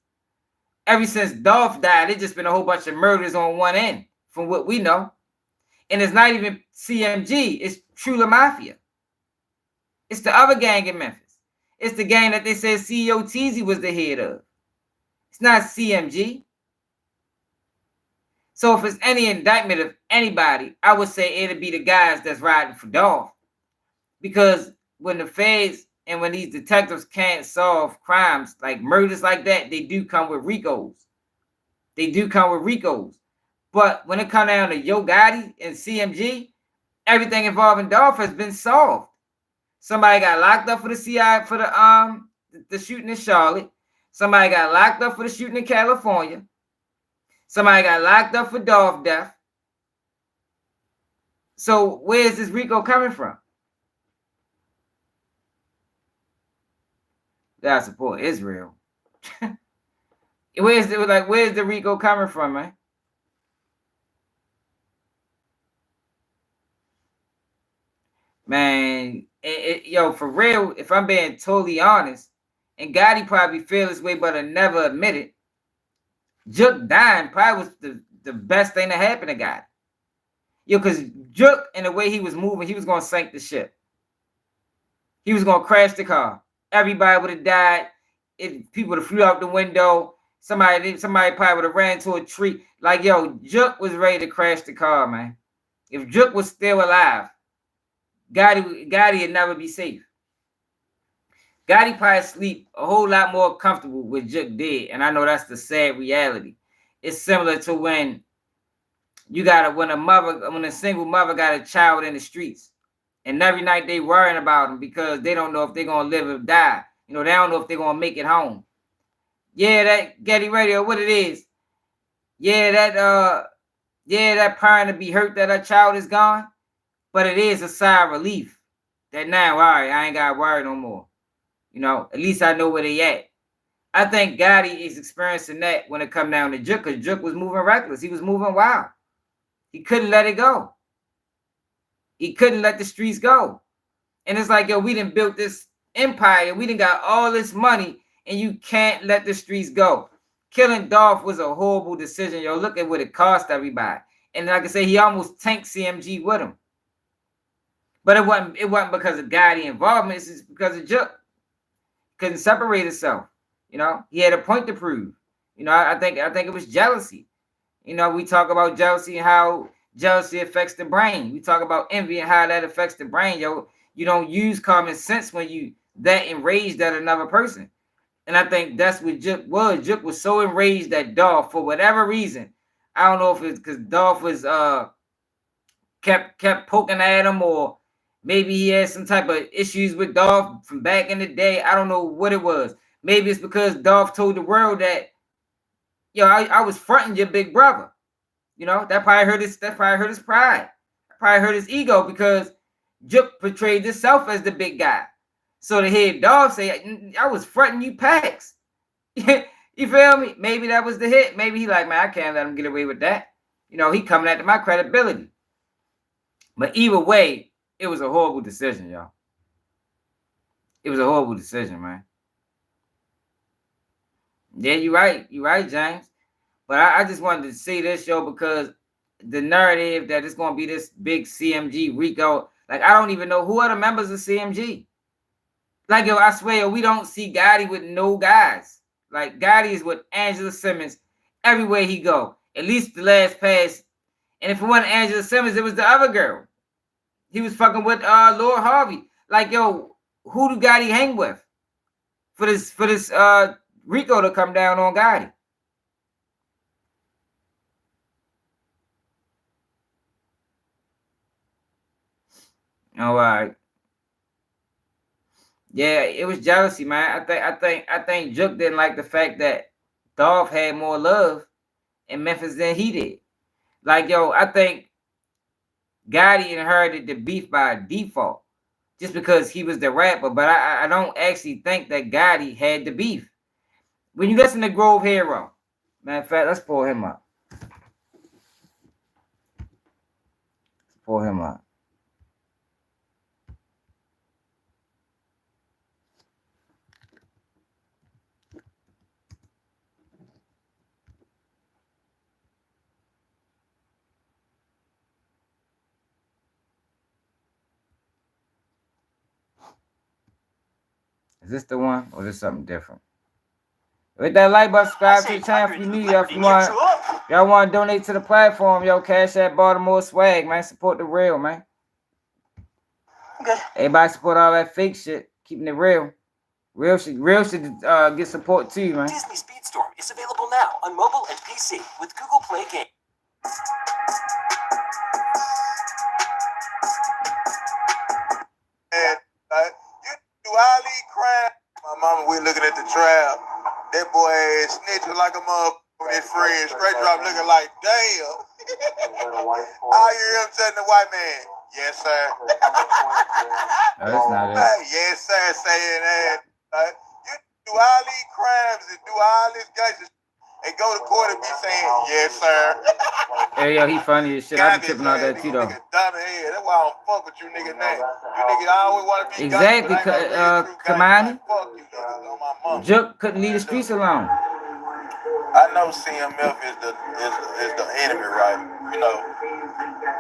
Ever since Dolph died, it's just been a whole bunch of murders on one end, from what we know. And it's not even CMG, it's True Mafia. It's the other gang in Memphis. It's the gang that they said CEO Teasy was the head of. It's not CMG. So if it's any indictment of anybody, I would say it'd be the guys that's riding for Dolph. Because when the feds and when these detectives can't solve crimes like murders like that, they do come with Ricos. They do come with Ricos. But when it comes down to Yo Gotti and CMG, everything involving Dolph has been solved. Somebody got locked up for the CI for the shooting in Charlotte. Somebody got locked up for the shooting in California. Somebody got locked up for Dolph death. So where's this Rico coming from? that I support Israel. Where's the Rico coming from, man? Man, yo, for real, if I'm being totally honest, and Gotti probably feel this way, but I never admit it. Jook dying probably was the best thing that happened to Gotti. Yo, because Jook, in the way he was moving, he was going to sink the ship. He was going to crash the car. Everybody would have died. People would have flew out the window. Somebody probably would have ran into a tree. Like, yo, Jook was ready to crash the car, man. If Jook was still alive, Gotti would never be safe. Gotti probably sleep a whole lot more comfortable with Jook dead, and I know that's the sad reality. It's similar to when when a single mother got a child in the streets, and every night they worrying about them because they don't know if they're gonna live or die. You know, they don't know if they're gonna make it home. Yeah, that Getty Radio, what it is. Yeah, that parent to be hurt that her child is gone, but it is a sigh of relief that now, all right, I ain't got to worry no more. You know, at least I know where they at. I think Gotti is experiencing that when it come down to Jook, because Jook was moving reckless. He was moving wild. He couldn't let it go. He couldn't let the streets go. And it's like, yo, we done built this empire. We done got all this money, and you can't let the streets go. Killing Dolph was a horrible decision, yo. Look at what it cost everybody. And like I say, he almost tanked CMG with him. But it wasn't because of Gotti involvement. It's just because of Jook. Couldn't separate himself. You know, he had a point to prove. You know, I think it was jealousy. You know, we talk about jealousy and how jealousy affects the brain. We talk about envy and how that affects the brain, yo. You don't use common sense when you that enraged at another person. And I think that's what Jook was. Jook was so enraged at Dolph for whatever reason. I don't know if it's because Dolph was kept poking at him, or maybe he had some type of issues with Dolph from back in the day. I don't know what it was. Maybe it's because Dolph told the world that, yo, I was fronting your big brother. You know, that probably hurt his pride. That probably hurt his ego, because Jook portrayed himself as the big guy. So to hear Dolph say, I was fronting you packs. You feel me? Maybe that was the hit. Maybe he like, man, I can't let him get away with that. You know, he coming after my credibility. But either way, it was a horrible decision, y'all. It was a horrible decision, man. Yeah, you're right. You're right, James. But I just wanted to say this, yo, because the narrative that it's going to be this big CMG Rico, like, I don't even know who are the members of CMG. Like, yo, I swear, yo, we don't see Gotti with no guys. Like, Gotti is with Angela Simmons everywhere he go. At least the last pass. And if it wasn't Angela Simmons, it was the other girl. He was fucking with Lord Harvey. Like, yo, who do Gotti hang with for this Rico to come down on Gotti? All right. Yeah, it was jealousy, man. I think Jook didn't like the fact that Dolph had more love in Memphis than he did. Like, yo, I think Gotti inherited the beef by default just because he was the rapper, but I don't actually think that Gotti had the beef. When you listen to Grove Hero, matter of fact, let's pull him up. Is this the one, or is this something different? Hit that like button, subscribe to the channel if you're new. Y'all want to donate to the platform, yo, Cash App Baltimore Swag, man. Support the real, man. Okay. Everybody support all that fake shit. Keeping it real. Real should get support too, man. Disney Speedstorm is available now on mobile and PC with Google Play Games. You do all these crimes. My mama, we looking at the trap. That boy ass snitching like a motherfucker with his friend. Straight drop looking like, damn. I hear him telling the white man, yes, sir. No, that's not it. Yes, sir, saying that. do all these crimes and do all this gangster and go to court and be saying, yes, sir. Hey, yo, he funny as shit. I be tripping out that too, though. Nigga, dumb head. That's why I don't fuck with you nigga now. You niggas always want to be Exactly, gangster, but ain't no real true Kamani. gangster. Fuck you niggas on my mama. Jook couldn't leave the streets alone. I know CMF is the enemy, right? You know,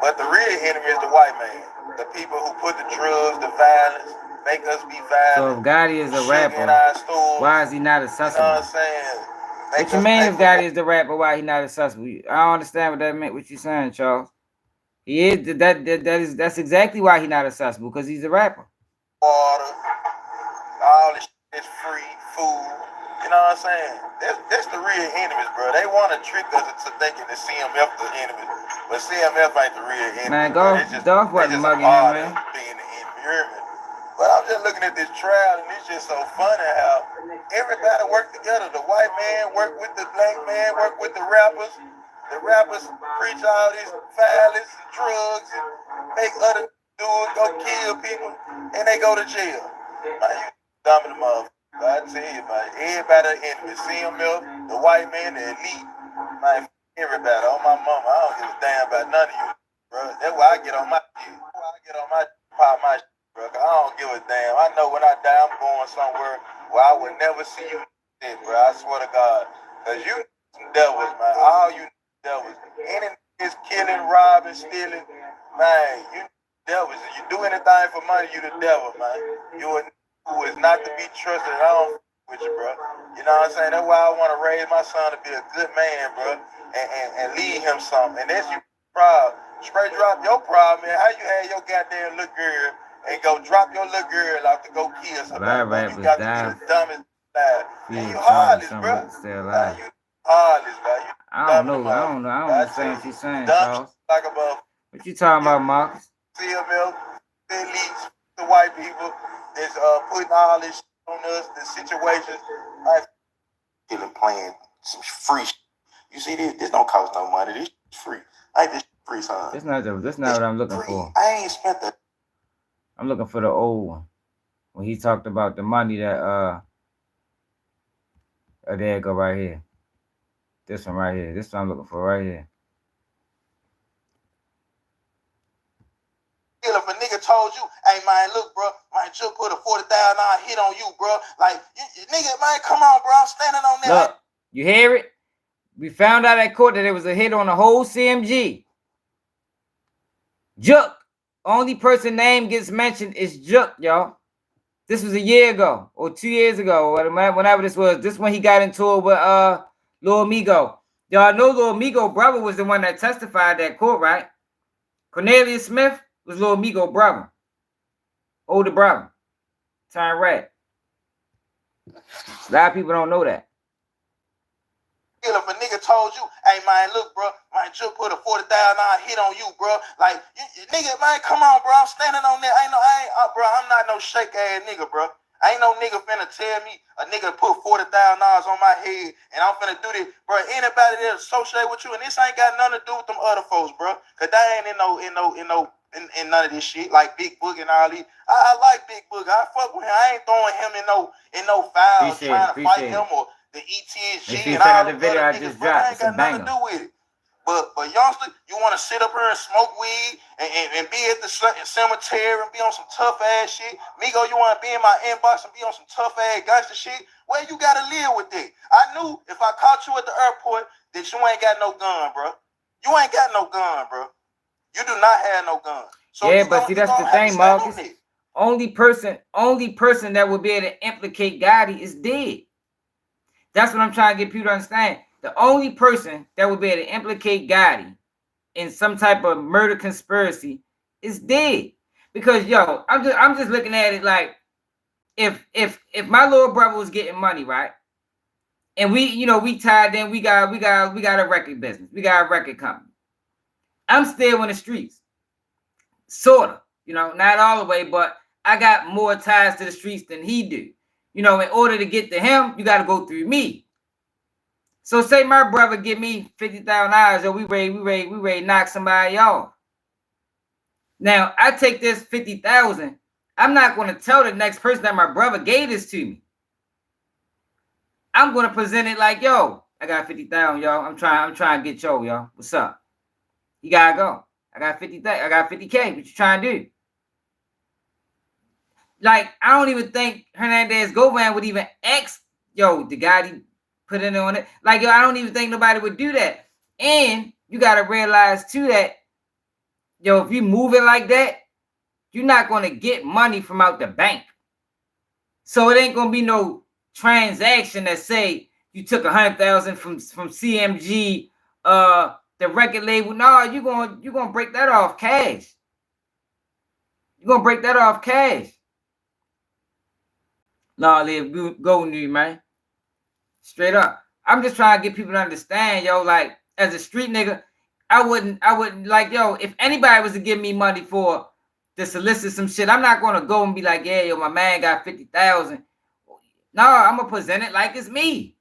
but the real enemy is the white man. The people who put the drugs, the violence, make us be violent. So if Gotti is a rapper, why is he not a suspect? You know what I'm saying? What you mean if Gotti is the rapper, why he not a suspect? I don't understand what that meant. What you saying, Charles? He is that's exactly why he not a suspect, because he's a rapper. Water, all this shit is free, food. You know what I'm saying? That's the real enemies, bro. They want to trick us into thinking that CMF the enemy, but CMF ain't the real enemy. Man, Dolph wasn't mugging him, man. Being the enemy, you hear me? But I'm just looking at this trial, and it's just so funny how everybody work together. The white man work with the black man, work with the rappers. The rappers preach all this violence and drugs and make other dudes go kill people, and they go to jail. Man, you dumb in the motherfucker. I tell you, man, everybody enemy. CMF, the white man, the elite. Man, everybody on my mama. I don't give a damn about none of you, bro. That's why I get on my shit. That's why I get on my pop my shit. Bro, I don't give a damn. I know when I die, I'm going somewhere where I would never see you, bro. I swear to God. Because you some devils, man. All you devils. Any is killing, robbing, stealing, man, you devils. If you do anything for money, you the devil, man. You who is not to be trusted. I don't with you, bro. You know what I'm saying? That's why I want to raise my son to be a good man, bro, and lead him something. And that's your problem. Straight drop your problem, man. How you had your goddamn little girl and go drop your little girl out to go kill somebody? You got to be the dumbest guy. And you heartless, bro. You heartless, bro. I don't know what she's saying, Charles. Like above. What you talking about, Marcus? CML, the elites, the white people is putting all this on us, the situations. I feel playing some free shit. You see this? This don't cost no money. This is free. Ain't this free, son? That's not what I'm looking for. I ain't spent that. I'm looking for the old one. When he talked about the money that there you go right here. This one right here. This is what I'm looking for right here. If a nigga told you, hey man, look, bro, man, Jook put a $40,000 hit on you, bro. Like, nigga, man, come on, bro. I'm standing on that. Look, you hear it? We found out at court that there was a hit on the whole CMG. Jook. Only person name gets mentioned is Jook, y'all. This was a year ago or 2 years ago, or whenever this was. This when he got into it with Lil Migo. Y'all know Lil Migo brother was the one that testified at court, right? Cornelius Smith was Lil Migo brother. Older brother. Turned red. A lot of people don't know that. If a nigga told you, hey man, look, bro, man, Jook put a $40,000 hit on you, bro. Like, nigga, man, come on, bro. I'm standing on that. Bro, I'm not no shake ass nigga, bro. Ain't no nigga finna tell me a nigga put $40,000 on my head and I'm finna do this, bro. Anybody that associate with you, and this ain't got nothing to do with them other folks, bro. Cause they ain't in none of this shit like Big Boog and all these. I like Big Boog. I fuck with him. I ain't throwing him in no foul trying to fight him or the ETSG and all the video I just dropped. I ain't got nothing to do with it. But youngster, you want to sit up here and smoke weed and be at the cemetery and be on some tough ass shit. Migo, you want to be in my inbox and be on some tough ass gangster shit? Well, you got to live with it. I knew if I caught you at the airport that you ain't got no gun, bro. You ain't got no gun, bro. You do not have no gun. So yeah, but see, that's the thing, Marcus. Only person that would be able to implicate Gotti is dead. That's what I'm trying to get people to understand. The only person that would be able to implicate Gotti in some type of murder conspiracy is dead. Because yo, I'm just looking at it like if my little brother was getting money, right? And we tied in, we got a record business. We got a record company. I'm still in the streets. Sorta. Not all the way, but I got more ties to the streets than he do. In order to get to him, you got to go through me. So say my brother give me $50,000, or we ready knock somebody off. Now I take this $50,000. I'm not going to tell the next person that my brother gave this to me. I'm gonna present it like, yo, I got 50,000, y'all. I'm trying to get y'all. What's up? You gotta go. I got 50,000. I got 50K. What you trying to do? Like, I don't even think Hernandez Govan would even ask, yo, the guy he put it on it. Like, yo, I don't even think nobody would do that. And you gotta realize too that, yo, if you move it like that, you're not gonna get money from out the bank. So it ain't gonna be no transaction that say you took 100,000 from CMG, the record label. No, you're gonna break that off cash. You're gonna break that off cash. No, live go new, man. Straight up. I'm just trying to get people to understand, yo. Like, as a street nigga, I wouldn't like, yo, if anybody was to give me money for to solicit some shit, I'm not gonna go and be like, yeah, yo, my man got 50,000. No, I'm gonna present it like it's me.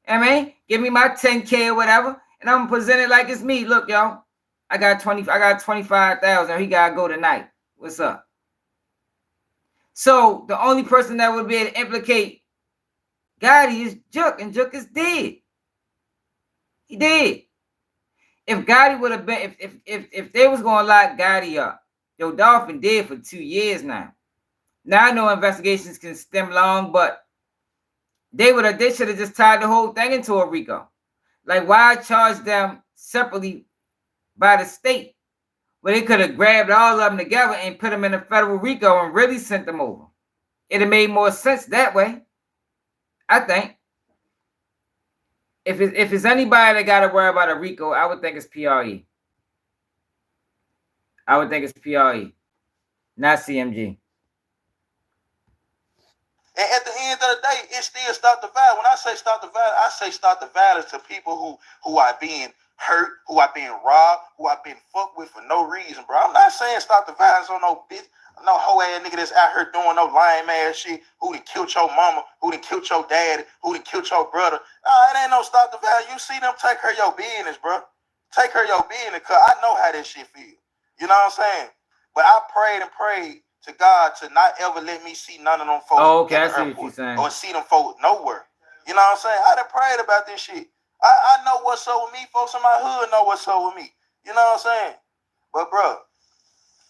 I mean, give me my 10K or whatever, and I'm gonna present it like it's me. Look, yo, I got 25,000. He gotta go tonight. What's up? So the only person that would be able to implicate Gotti is Jook, and Jook is dead. He did. If Gotti would have been, if they was gonna lock Gotti up, yo, Dolph been dead for 2 years now. Now I know investigations can stem long, but they should have just tied the whole thing into a Rico. Like, why charge them separately by the state? Well, they could have grabbed all of them together and put them in a federal Rico and really sent them over. It'd have made more sense that way, I think. If it's anybody that got to worry about a Rico, I would think it's PRE. I would think it's PRE, not CMG. And at the end of the day, it still stop the violence. When I say stop the violence, I say stop the violence to people who are being hurt, who are being robbed, who are being fucked with for no reason, bro. I'm not saying stop the violence on no bitch, no hoe ass nigga that's out here doing no lame ass shit, who done killed your mama, who done killed your daddy, who done killed your brother. It ain't no stop the violence. You see them take her your business, bro. Take her your business, cause I know how that shit feel. You know what I'm saying? But I prayed and prayed to God to not ever let me see none of them folks I see what you're saying. or see them folks nowhere. You know what I'm saying? I done prayed about this shit. I know what's up with me. Folks in my hood know what's up with me. You know what I'm saying? But bro,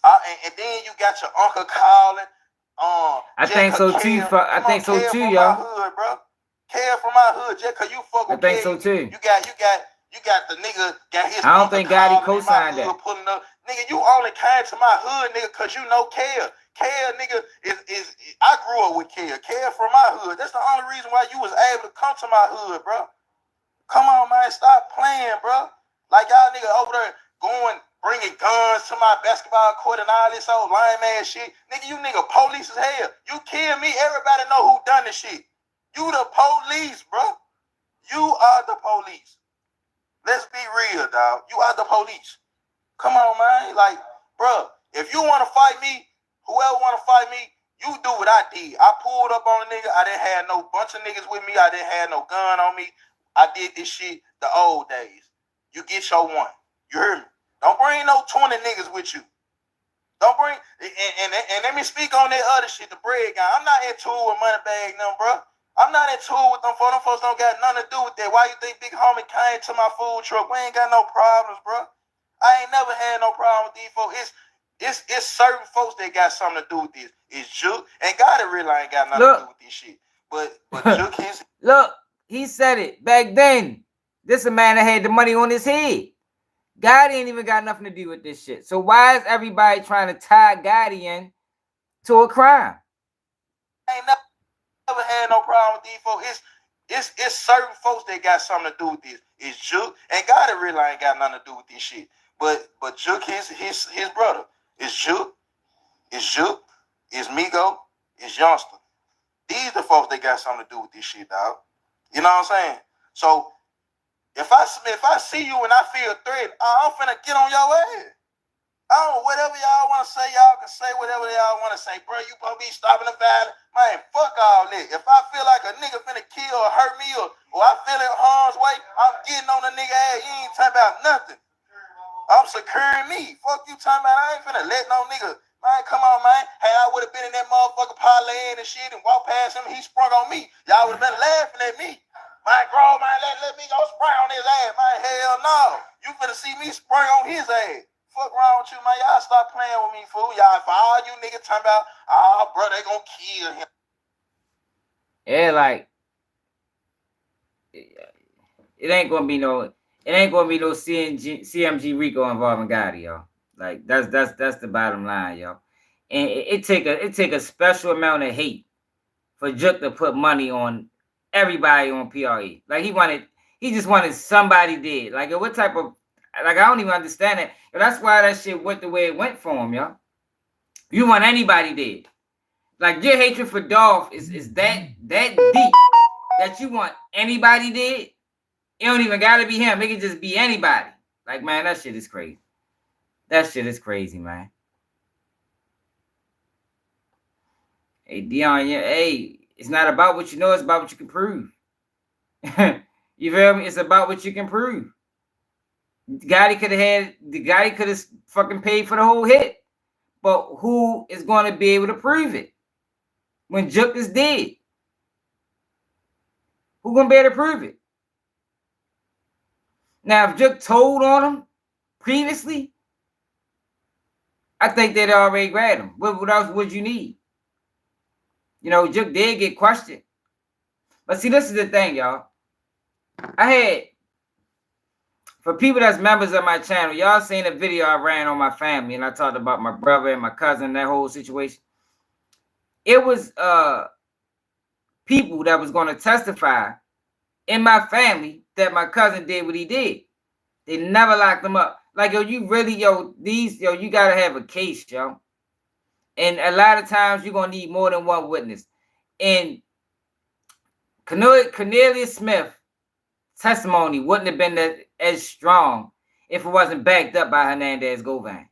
and then you got your uncle calling. I think so too. I think so too, y'all. Hood, bro. Care from my hood, just cause you fuck with I think so too. You got the nigga got his. I don't think Gotti co-signed that. Pulling up. Nigga, you only came to my hood, nigga, cause you know Care. Care, nigga, is I grew up with Care. Care from my hood. That's the only reason why you was able to come to my hood, bro. Come on, man, stop playing, bro. Like y'all nigga over there going, bringing guns to my basketball court and all this old lame ass shit. Nigga, you nigga police as hell. You kill me, everybody know who done this shit. You the police, bro. You are the police. Let's be real, dog. You are the police. Come on, man. Like, bro, if you want to fight me, whoever want to fight me, you do what I did. I pulled up on a nigga. I didn't have no bunch of niggas with me. I didn't have no gun on me. I did this shit the old days. You get your one. You heard me? Don't bring no 20 niggas with you. Don't bring, and let me speak on that other shit, the bread guy. I'm not in tour with Moneybag, them, bro. I'm not in tour with them folks. Them folks don't got nothing to do with that. Why you think Big Homie came to my food truck? We ain't got no problems, bro. I ain't never had no problem with these folks. It's certain folks that got something to do with this. It's Jook, and Gotti really ain't got nothing to do with this shit. But Jook is. Look, he said it back then. This a man that had the money on his head. Gotti ain't even got nothing to do with this shit. So why is everybody trying to tie Gotti in to a crime? I ain't never had no problem with these folks. It's certain folks that got something to do with this. It's Jook, and Gotti really ain't got nothing to do with this shit. But Jook is his brother. It's Jook. It's Jook. It's Migo. It's Youngster. These the folks that got something to do with this shit, dog. You know what I'm saying? So if I see you and I feel threatened, I'm finna get on your ass. I don't know, whatever y'all want to say, y'all can say whatever y'all want to say. Bro, you supposed to be stopping the violence. Man, fuck all that. If I feel like a nigga finna kill or hurt me or I feel in harm's way, I'm getting on a nigga ass. You ain't talking about nothing. I'm securing me. Fuck you talking about. I ain't finna let no nigga Man, come on, man. Hey, I would have been in that motherfucker parlaying and shit and walked past him. He sprung on me. Y'all would have been laughing at me. Man, grown man, let me go spray on his ass. Man, hell no. You finna see me spray on his ass. Fuck wrong with you, man. Y'all stop playing with me, fool. Y'all, for all you niggas talking about, oh, bro, they gonna kill him. Yeah, like it ain't gonna be no CMG Rico involving Gotti, y'all. Like that's the bottom line, y'all. And it take a special amount of hate for Jook to put money on everybody on PRE. Like he just wanted somebody dead. Like what type of, like I don't even understand it. That's why that shit went the way it went for him, y'all. You want anybody dead. Like your hatred for Dolph is that deep that you want anybody dead. It don't even gotta be him. It can just be anybody. Like, man, that shit is crazy. That shit is crazy, man. Hey, Dion, yeah, hey, it's not about what you know, it's about what you can prove. You feel me? It's about what you can prove. The guy could have fucking paid for the whole hit. But who is going to be able to prove it when Jook is dead? Who gonna be able to prove it? Now, if Jook told on him previously, I think they'd already grabbed him. What else would you need? You know, Jook did get questioned. But see, this is the thing, y'all. I had, for people that's members of my channel, y'all seen a video I ran on my family, and I talked about my brother and my cousin, that whole situation. It was people that was going to testify in my family that my cousin did what he did. They never locked him up. Like, yo, you really, you got to have a case, yo. And a lot of times you're going to need more than one witness. And Cornelius Smith testimony wouldn't have been as strong if it wasn't backed up by Hernandez Govan.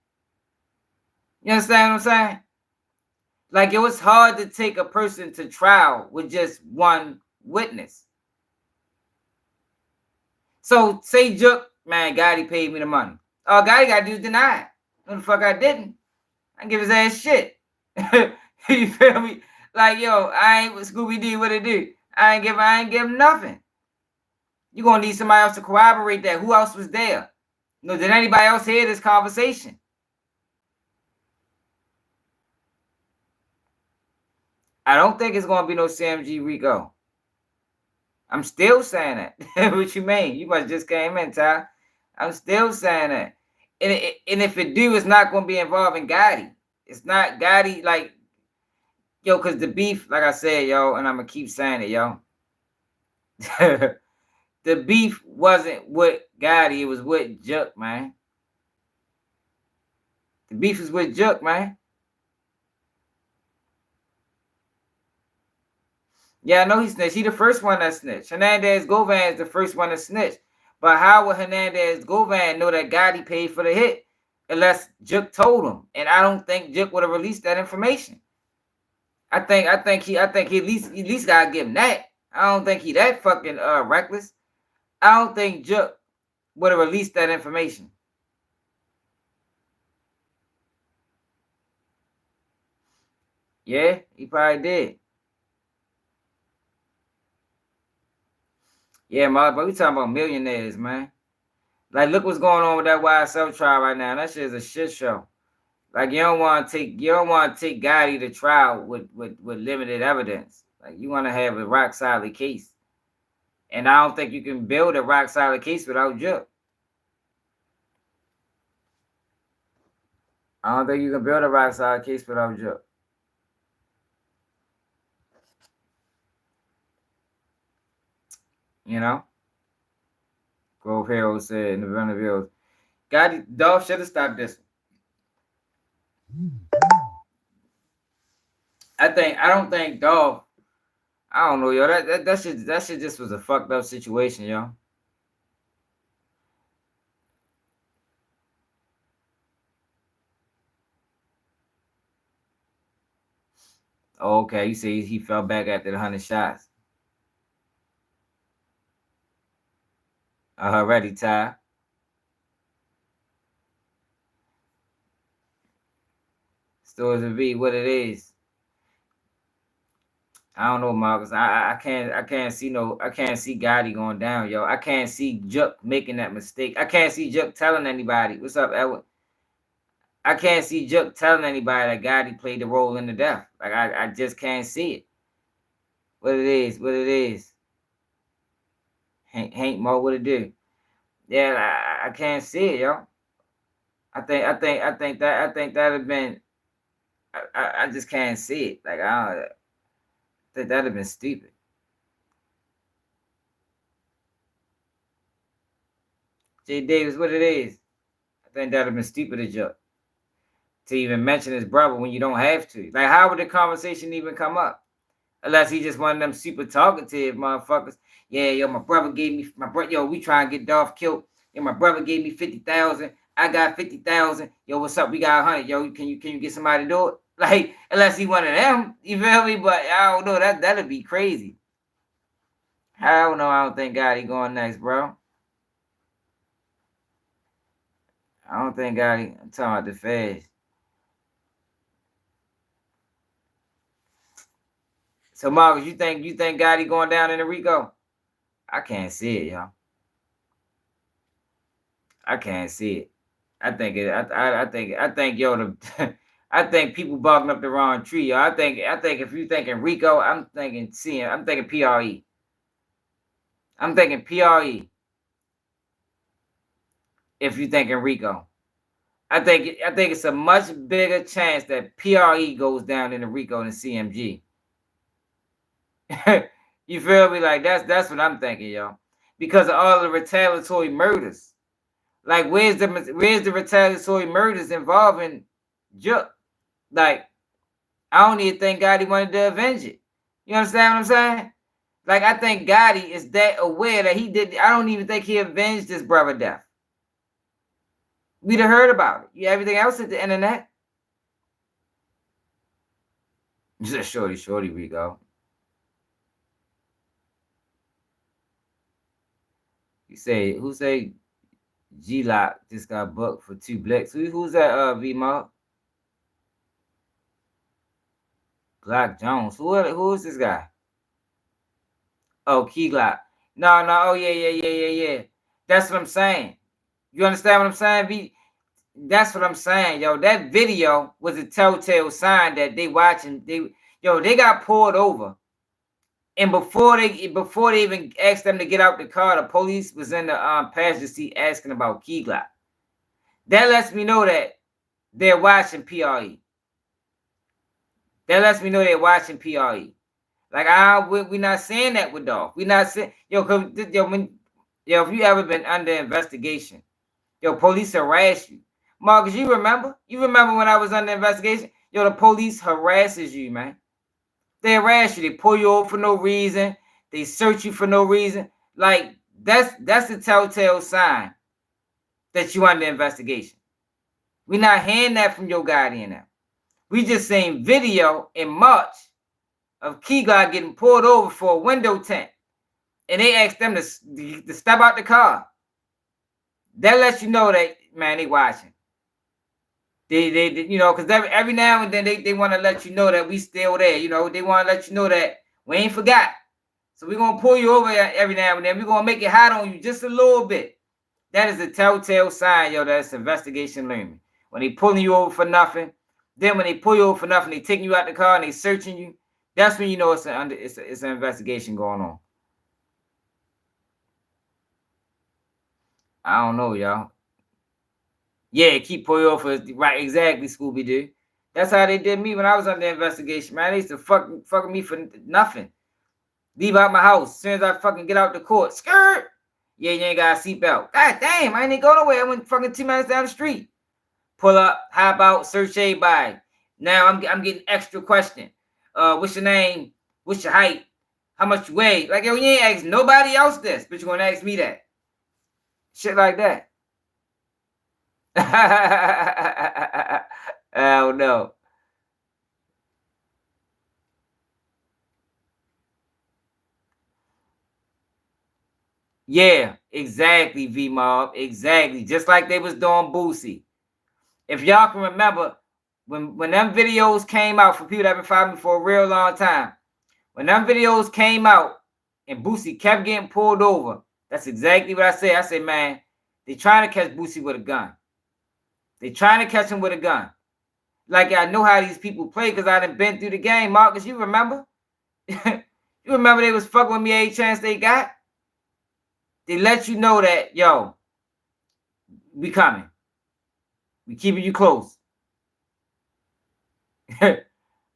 You understand what I'm saying? Like, it was hard to take a person to trial with just one witness. So, say Jook, man, Gotti paid me the money. All Gotti got to do is deny it. No, the fuck I didn't. I give his ass shit. You feel me? Like, yo, I ain't Scooby-Doo what it do. I ain't give him nothing. You're going to need somebody else to corroborate that. Who else was there? Did anybody else hear this conversation? I don't think it's going to be no CMG Rico. I'm still saying that. What you mean? You must just came in, Ty. I'm still saying that. And if it do, it's not going to be involving Gotti. It's not Gotti, like, yo, because the beef, like I said, yo, and I'm going to keep saying it, yo. The beef wasn't with Gotti. It was with Jook, man. The beef is with Jook, man. Yeah, I know he snitched. He the first one that snitched. Hernandez Govan is the first one to snitch. But how would Hernandez Govan know that Gotti paid for the hit unless Jook told him? And I don't think Jook would have released that information. I think he at least gotta give him that. I don't think he that fucking reckless. I don't think Jook would have released that information. Yeah, he probably did. Yeah, but we talking about millionaires, man. Like, look what's going on with that YSL trial right now. That shit is a shit show. Like, you don't want to take Gotti to trial with limited evidence. Like, you want to have a rock solid case. And I don't think you can build a rock solid case without Jook. I don't think you can build a rock solid case without Jook. You know? Grove Hero said in the Venezuela, Dolph should have stopped this. I don't think Dolph. I don't know, yo. That shit just was a fucked up situation, yo. Okay, you say he fell back after the 100 shots. Already, Ty. Stores of V, what it is. I don't know, Marcus. I can't see Gotti going down, yo. I can't see Jook making that mistake. I can't see Jook telling anybody. What's up, Edward? I can't see Jook telling anybody that Gotti played the role in the death. Like I just can't see it. What it is. Hank Mo, what it do? Yeah, I can't see it, yo. I think that'd have been. I just can't see it. Like I think that'd have been stupid. Jay Davis, what it is? I think that'd have been stupid of Jook to even mention his brother when you don't have to. Like, how would the conversation even come up? Unless he just one of them super talkative motherfuckers. Yeah, yo, my brother gave me yo, we try and get Dolph killed. Yo, my brother gave me 50,000. I got 50,000. Yo, what's up? We got 100. Yo, can you get somebody to do it? Like, unless he one of them, you feel me? But I don't know. That'd be crazy. I don't know. I don't think Gotti going next, bro. I don't think Gotti. I'm talking about the feds. So, Marcus, you think Gotti going down in the Rico? I can't see it, y'all. I can't see it. I think yo, I think people barking up the wrong tree, yo. I think if you thinking Rico, I'm thinking PRE. I'm thinking PRE. If you thinking Rico, I think it's a much bigger chance that PRE goes down in the Rico than CMG. You feel me? Like that's what I'm thinking, yo. Because of all the retaliatory murders. Like, where's the retaliatory murders involving Jook? Like, I don't even think Gotti wanted to avenge it. You understand what I'm saying? Like, I think Gotti is that aware that he did. I don't even think he avenged his brother death. We'd have heard about it. Yeah, everything else at the internet. Just shorty, Rico. Who say G-Lock just got booked for 2 blicks? Who's that, V-Mark? Glock Jones. Who is this guy? Oh, Key Glock. No. Oh, yeah. That's what I'm saying. You understand what I'm saying, V? That's what I'm saying, yo. That video was a telltale sign that they watching. They got pulled over. And before they even asked them to get out the car, the police was in the passenger seat asking about Key Glock. That lets me know that they're watching PRE. That lets me know they're watching PRE. Like, we're not saying that with Dolph. We're not saying, if you ever been under investigation, police harass you. Marcus, you remember? You remember when I was under investigation? The police harasses you, man. They harass you. They pull you over for no reason. They search you for no reason. Like, that's a telltale sign that you under investigation. We're not hearing that from your guardian now. We just seen video in March of Key Glock getting pulled over for a window tint. And they asked them to step out the car. That lets you know that, man, they watching. They because every now and then they want to let you know that we still there. They want to let you know that we ain't forgot. So we're going to pull you over every now and then. We're going to make it hot on you just a little bit. That is a telltale sign, that's investigation looming. When they pulling you over for nothing, then when they pull you over for nothing, they taking you out the car and they searching you. That's when you know it's an investigation going on. I don't know, y'all. Yeah, keep pulling you over. Right, exactly, Scooby-Doo. That's how they did me when I was under investigation, man. They used to fuck me for nothing. Leave out my house. As soon as I fucking get out the court, skirt. Yeah, you ain't got a seatbelt. God damn, I ain't going nowhere. I went fucking 2 minutes down the street. Pull up, hop out, search everybody. Now I'm getting extra question. What's your name? What's your height? How much you weigh? Like, yo, you ain't ask nobody else this, but you're gonna ask me that. Shit like that. I don't know. Yeah, exactly, V-Mob. Exactly. Just like they was doing Boosie. If y'all can remember, when them videos came out, for people that have been following me for a real long time, when them videos came out and Boosie kept getting pulled over, that's exactly what I said. I said, man, they trying to catch Boosie with a gun. They trying to catch him with a gun. Like, I know how these people play because I done been through the game. Marcus, you remember? You remember they was fucking with me every chance they got? They let you know that, yo, we coming. We keeping you close.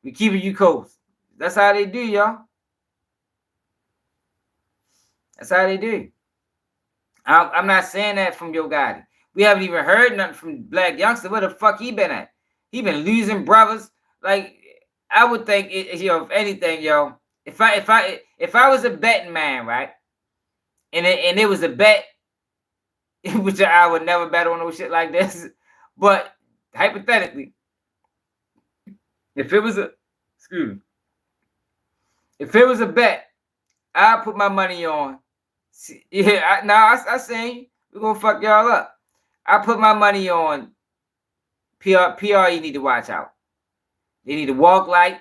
We keeping you close. That's how they do, y'all. That's how they do. I'm not saying that from Yo Gotti. We haven't even heard nothing from Black Youngster. Where the fuck he been at? He been losing brothers. Like, I would think, if anything, yo, if I was a betting man, right, and it was a bet, which I would never bet on no shit like this, but hypothetically, if it was a bet, I'd put my money on. Yeah, I seen we're gonna fuck y'all up. I put my money on PR. You need to watch out. They need to walk like,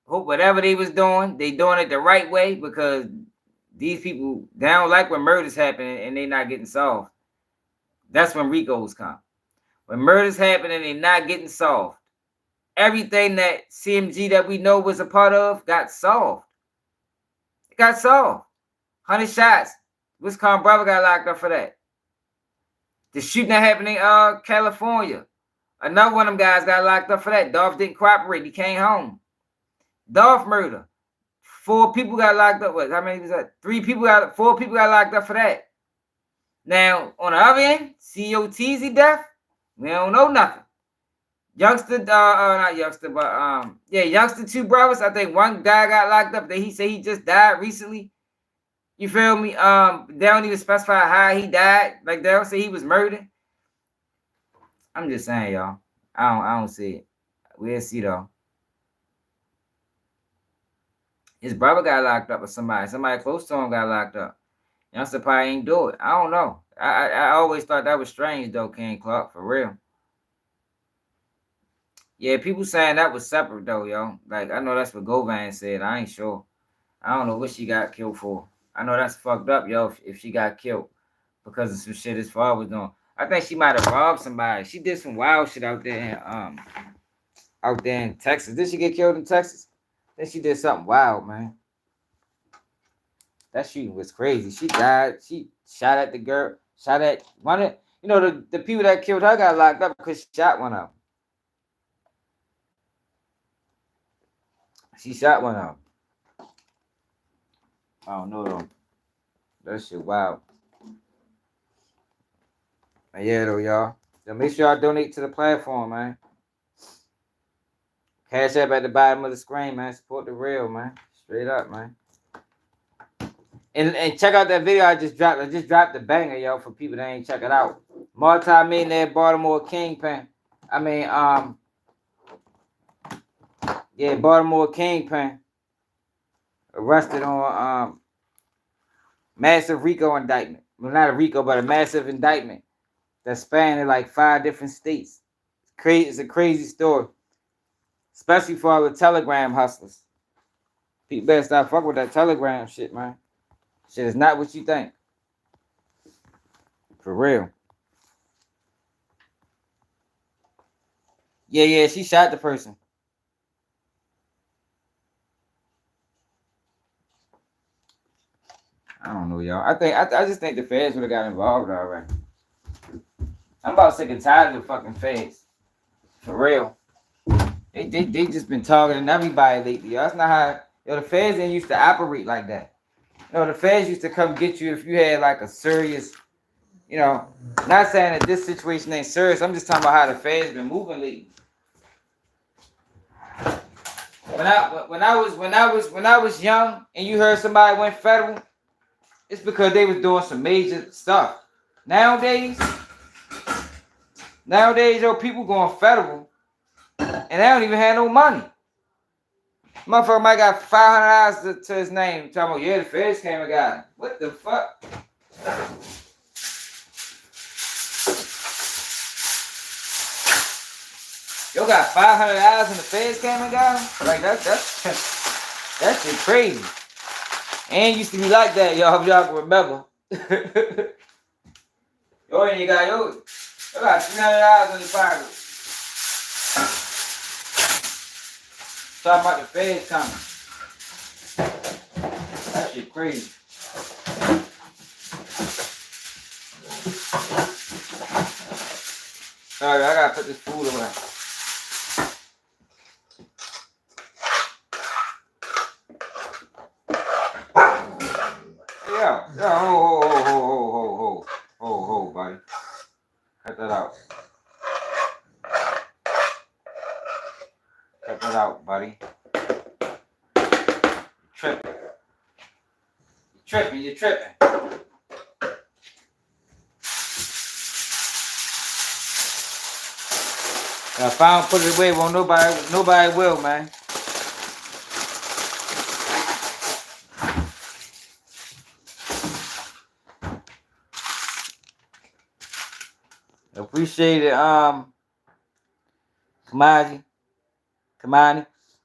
hope whatever they was doing, they doing it the right way, because these people, they don't like when murders happen and they not getting solved. That's when Ricos come. When murders happen and they not getting solved, everything that CMG that we know was a part of got solved. It got solved. 100 shots. Wisconsin brother got locked up for that. The shooting that happened in California. Another one of them guys got locked up for that. Dolph didn't cooperate. He came home. Dolph murder. 4 people got locked up. What? How many was that? 4 people got locked up for that. Now, on the other end, COTZ death, we don't know nothing. Youngster, not youngster, but youngster 2 brothers. I think one guy got locked up that he said he just died recently. You feel me? They don't even specify how he died. Like, they don't say he was murdered. I'm just saying, y'all. I don't see it. We'll see though. His brother got locked up, or somebody close to him got locked up. Youngster probably ain't do it. I don't know. I always thought that was strange though, King Clout, for real. Yeah, people saying that was separate though, yo. Like, I know that's what Govan said. I ain't sure. I don't know what she got killed for. I know that's fucked up, yo, if she got killed because of some shit his father was doing. I think she might have robbed somebody. She did some wild shit out there in Texas. Did she get killed in Texas? I think she did something wild, man. That shooting was crazy. She died. She shot at the girl. Shot at one of, the people that killed her got locked up because she shot one of them. She shot one of them. I don't know though. That shit wild. But yeah though, y'all. So make sure y'all donate to the platform, man. Cash App at the bottom of the screen, man. Support the real, man. Straight up, man. And check out that video I just dropped. I just dropped the banger, yo, for people that ain't check it out. Multi-millionaire Baltimore Kingpin. Baltimore Kingpin. Arrested on massive Rico indictment. Well, not a Rico, but a massive indictment that spanning like 5 different states. It's a crazy story, especially for all the Telegram hustlers. People better stop fucking with that Telegram shit, man. Shit is not what you think. For real. Yeah, she shot the person. I don't know, y'all. I just think the feds would have got involved already. I'm about sick and tired of the fucking feds. For real. They just been targeting everybody lately. Yo. That's not how the feds didn't used to operate like that. The feds used to come get you if you had like a serious, not saying that this situation ain't serious. I'm just talking about how the feds been moving lately. When I was young and you heard somebody went federal, it's because they was doing some major stuff. Nowadays, people going federal and they don't even have no money. Motherfucker might got $500 to his name. Talking about, the feds came and got him. What the fuck? Yo got $500 in the feds came and got him? Like that's that shit crazy. And used to be like that, y'all. If y'all can remember. Yo, and you got yo got $300 in your pocket. Talking about the feds coming. That shit crazy. Sorry, I gotta put this food away. Yeah, ho, buddy. Cut that out. Cut that out, buddy. You're tripping. If I don't put it away, won't nobody will, man. Appreciate it, Kamani.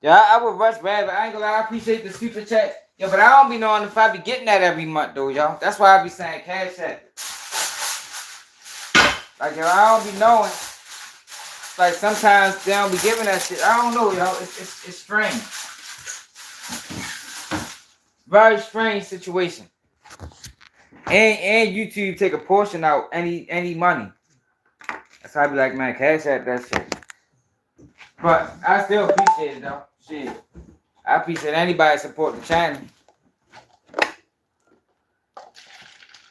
Yeah, I would rush bad, but I ain't gonna lie, I appreciate the super chat. Yeah, but I don't be knowing if I be getting that every month though, y'all. That's why I be saying cash app. Like, yo, I don't be knowing. Like, sometimes they don't be giving that shit. I don't know, y'all. It's strange. Very strange situation. And YouTube take a portion out any money. That's how I be like, man, cash app that shit. But I still appreciate it though. Shit. I appreciate anybody support the channel.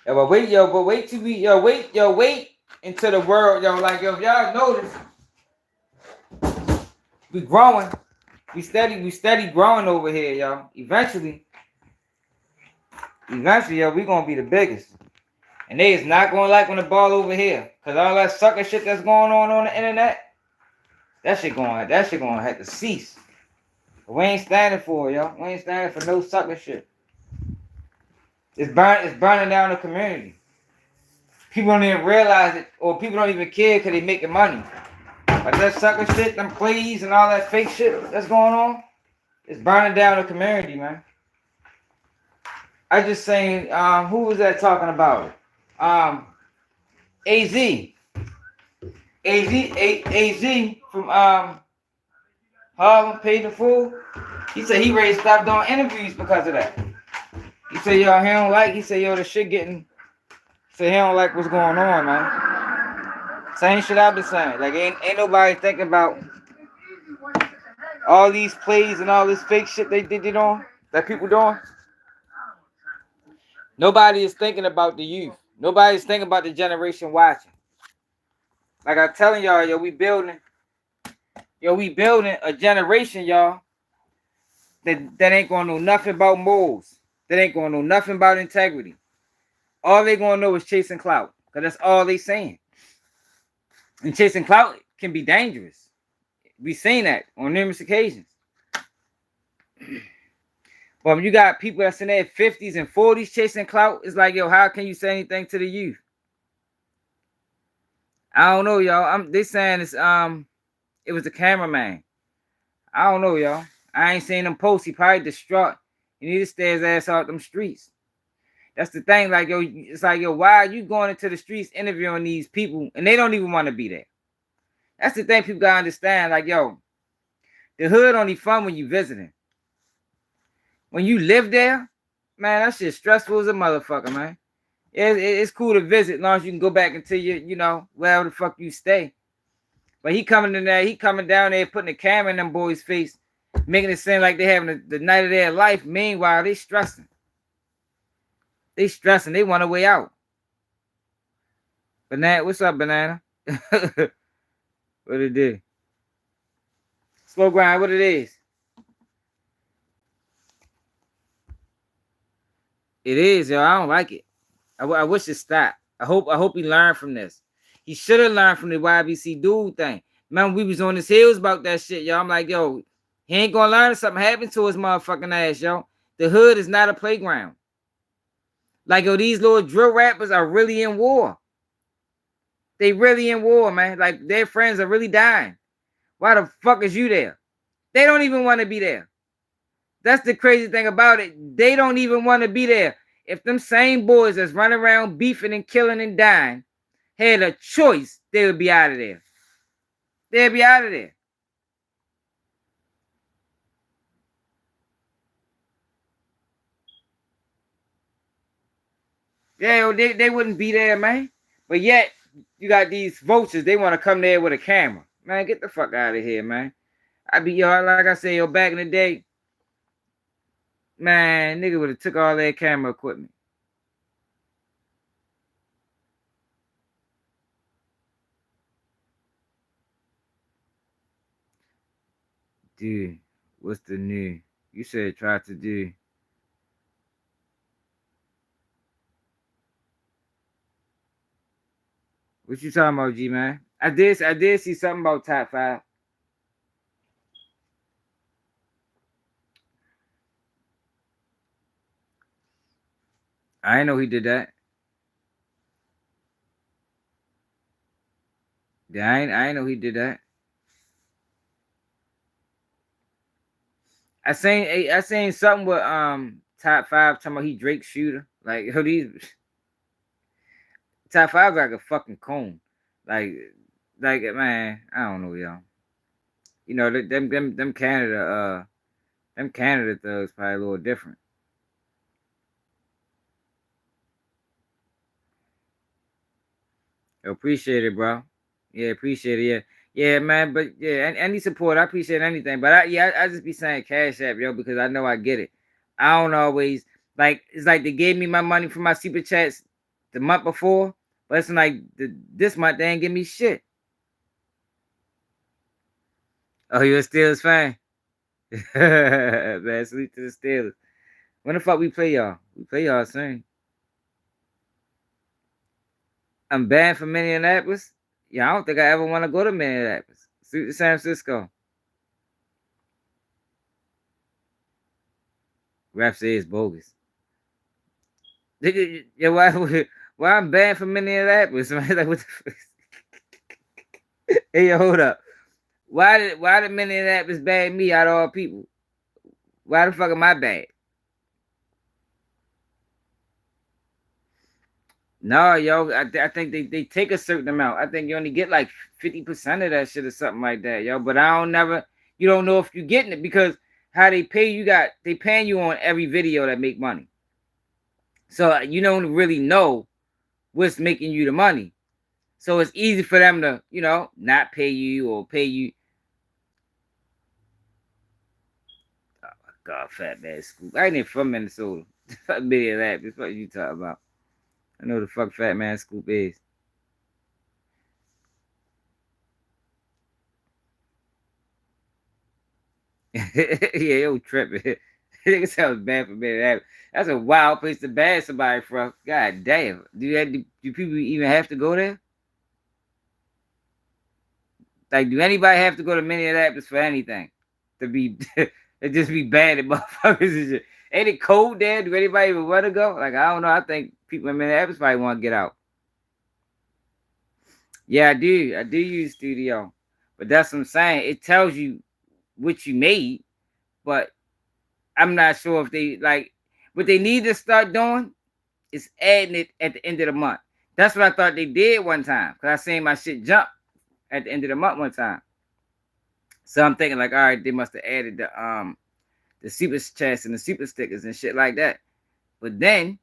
Wait until the world, like, if y'all notice, we growing. We steady growing over here, y'all. Eventually, we gonna be the biggest. And they is not gonna like when the ball over here. Cause all that sucker shit that's going on the internet, that shit gonna have to cease. But we ain't standing for it, y'all. We ain't standing for no sucker shit. It's burning down the community. People don't even realize it, or people don't even care because they making money. But that sucker shit, them plays and all that fake shit that's going on, it's burning down the community, man. I just saying, who was that talking about it? AZ from Harlem, Paid the Fool. He said he ready to stop doing interviews because of that. He said, yo, he don't like. He said, yo, the shit getting. He said he don't like what's going on, man. Same shit I've been saying. Like, ain't nobody thinking about all these plays and all this fake shit they did on that people doing. Nobody is thinking about the youth. Nobody's thinking about the generation watching. Like I'm telling y'all, yo, we building a generation, y'all, that ain't gonna know nothing about morals. That ain't gonna know nothing about integrity. All they gonna know is chasing clout. Because that's all they saying. And chasing clout can be dangerous. We seen that on numerous occasions. But when you got people that's in their 50s and 40s chasing clout, it's like, yo, how can you say anything to the youth? I don't know, y'all. They saying it's it was the cameraman. I don't know, y'all. I ain't seen him post. He probably distraught. He need to stay his ass out them streets. That's the thing. Like, yo, it's like, yo, why are you going into the streets interviewing these people and they don't even want to be there? That's the thing people gotta understand. Like, yo, the hood only fun when you visiting. When you live there, man, that shit stressful as a motherfucker, man. It's cool to visit as long as you can go back into your, wherever the fuck you stay. But he coming down there, putting the camera in them boys' face, making it seem like they having the night of their life. Meanwhile, they stressing. They want a way out. Banana, what's up, Banana? What it is? Slow grind, what it is? It is, yo. I don't like it. I wish it stopped. I hope he learned from this. He should have learned from the YBC dude thing. Man, we was on his heels about that shit, yo. I'm like, yo, he ain't gonna learn if something happened to his motherfucking ass, yo. The hood is not a playground. Like, yo, these little drill rappers are really in war. They really in war, man. Like, their friends are really dying. Why the fuck is you there? They don't even want to be there. That's the crazy thing about it. They don't even want to be there. If them same boys that's running around beefing and killing and dying had a choice, they would be out of there. They'd be out of there. Yeah, they wouldn't be there, man. But yet, you got these vultures. They want to come there with a camera. Man, get the fuck out of here, man. I be, yo, like I said, yo, back in the day, man, nigga would have took all their camera equipment. Dude, what's the new? You said try to do. What you talking about, G man? I did see something about top 5. I didn't know he did that. Yeah, I didn't know he did that. I seen something with top 5 talking about he Drake shooter. Like, who these top 5 like a fucking cone. Like man, I don't know, y'all. You know, them Canada thugs probably a little different. Yo, appreciate it, bro. Yeah, appreciate it. Yeah. Yeah, man, but yeah, any support, I appreciate anything. But I just be saying Cash App, yo, because I know I get it. I don't always like it's like they gave me my money for my super chats the month before, but it's like this month they ain't give me shit. Oh, you a Steelers fan? Man, salute to the Steelers. When the fuck we play y'all? We play y'all soon. I'm banned from Minneapolis. Yeah, I don't think I ever want to go to Minneapolis. Salute to San Francisco. Rap says bogus. Yeah, why I'm banned from Minneapolis? Like, what the fuck? Hey, yo, hold up. Why did Minneapolis ban me out of all people? Why the fuck am I bad? No, yo, I think they take a certain amount. I think you only get like 50% of that shit or something like that, yo. But you don't know if you're getting it because how they pay you they paying you on every video that make money. So you don't really know what's making you the money. So it's easy for them to, not pay you or pay you. Oh my God, fat man Scoop. I ain't even from Minnesota. Fuck Minneapolis. What you talking about? I know the fuck fat man Scoop is. Yeah, yo, tripping. Nigga sounds bad for Minneapolis. That's a wild place to ban somebody from. God damn. Do people even have to go there? Like, do anybody have to go to Minneapolis for anything? To be, it just be bad at motherfuckers and shit. Ain't it cold there? Do anybody even want to go? Like, I don't know. I think people in Minneapolis probably want to get out. Yeah, I do. I do use Studio. But that's what I'm saying. It tells you what you made, but I'm not sure if they, like, what they need to start doing is adding it at the end of the month. That's what I thought they did one time. Because I seen my shit jump at the end of the month one time. So I'm thinking like, all right, they must have added the super chats and the super stickers and shit like that. But then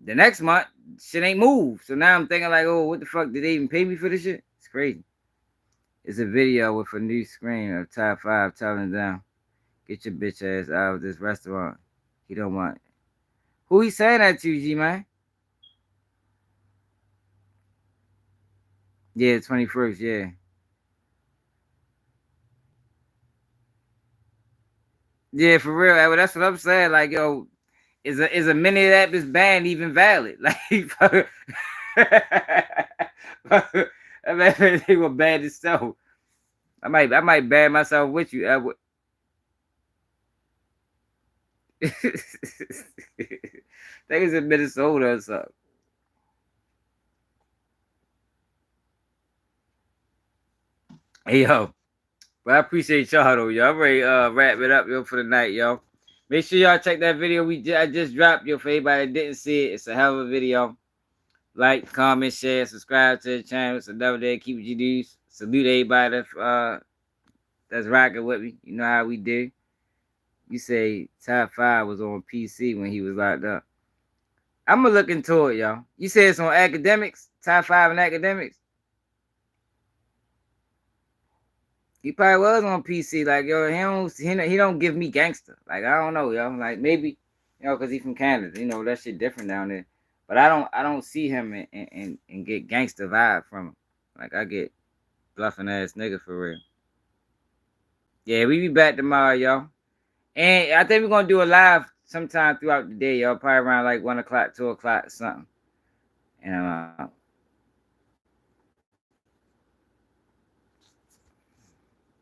the next month, shit ain't moved. So now I'm thinking like, oh, what the fuck? Did they even pay me for this shit? It's crazy. It's a video with a new screen of top 5 telling them, get your bitch ass out of this restaurant. He don't want it. Who he saying that to, G man? Yeah, 21st, yeah. Yeah, for real. Well, that's what I'm saying. Like, yo, is a Minneapolis ban even valid? Like, I mean, they were bad as so. I might ban myself with you. I think it's in Minnesota or something. Hey yo, But I appreciate y'all though, y'all. I'm ready wrap it up, yo, for the night, yo. Make sure y'all check that video I just dropped, yo. For anybody that didn't see it, it's a hell of a video. Like, comment, share, subscribe to the channel. It's another day. Keep it GDs. Salute everybody that's rocking with me. You know how we do. You say Top 5 was on PC when he was locked up. I'm gonna look into it, y'all. You say it's on academics? Top 5 in academics? He probably was on PC. Like, yo, he don't give me gangster. Like, I don't know, yo. Like, maybe, you know, because he's from Canada. You know, that shit different down there. But I don't see him and get gangster vibe from him. Like, I get bluffing ass nigga for real. Yeah, we be back tomorrow, y'all. And I think we're gonna do a live sometime throughout the day, y'all. Probably around like 1 o'clock, 2 o'clock, something. And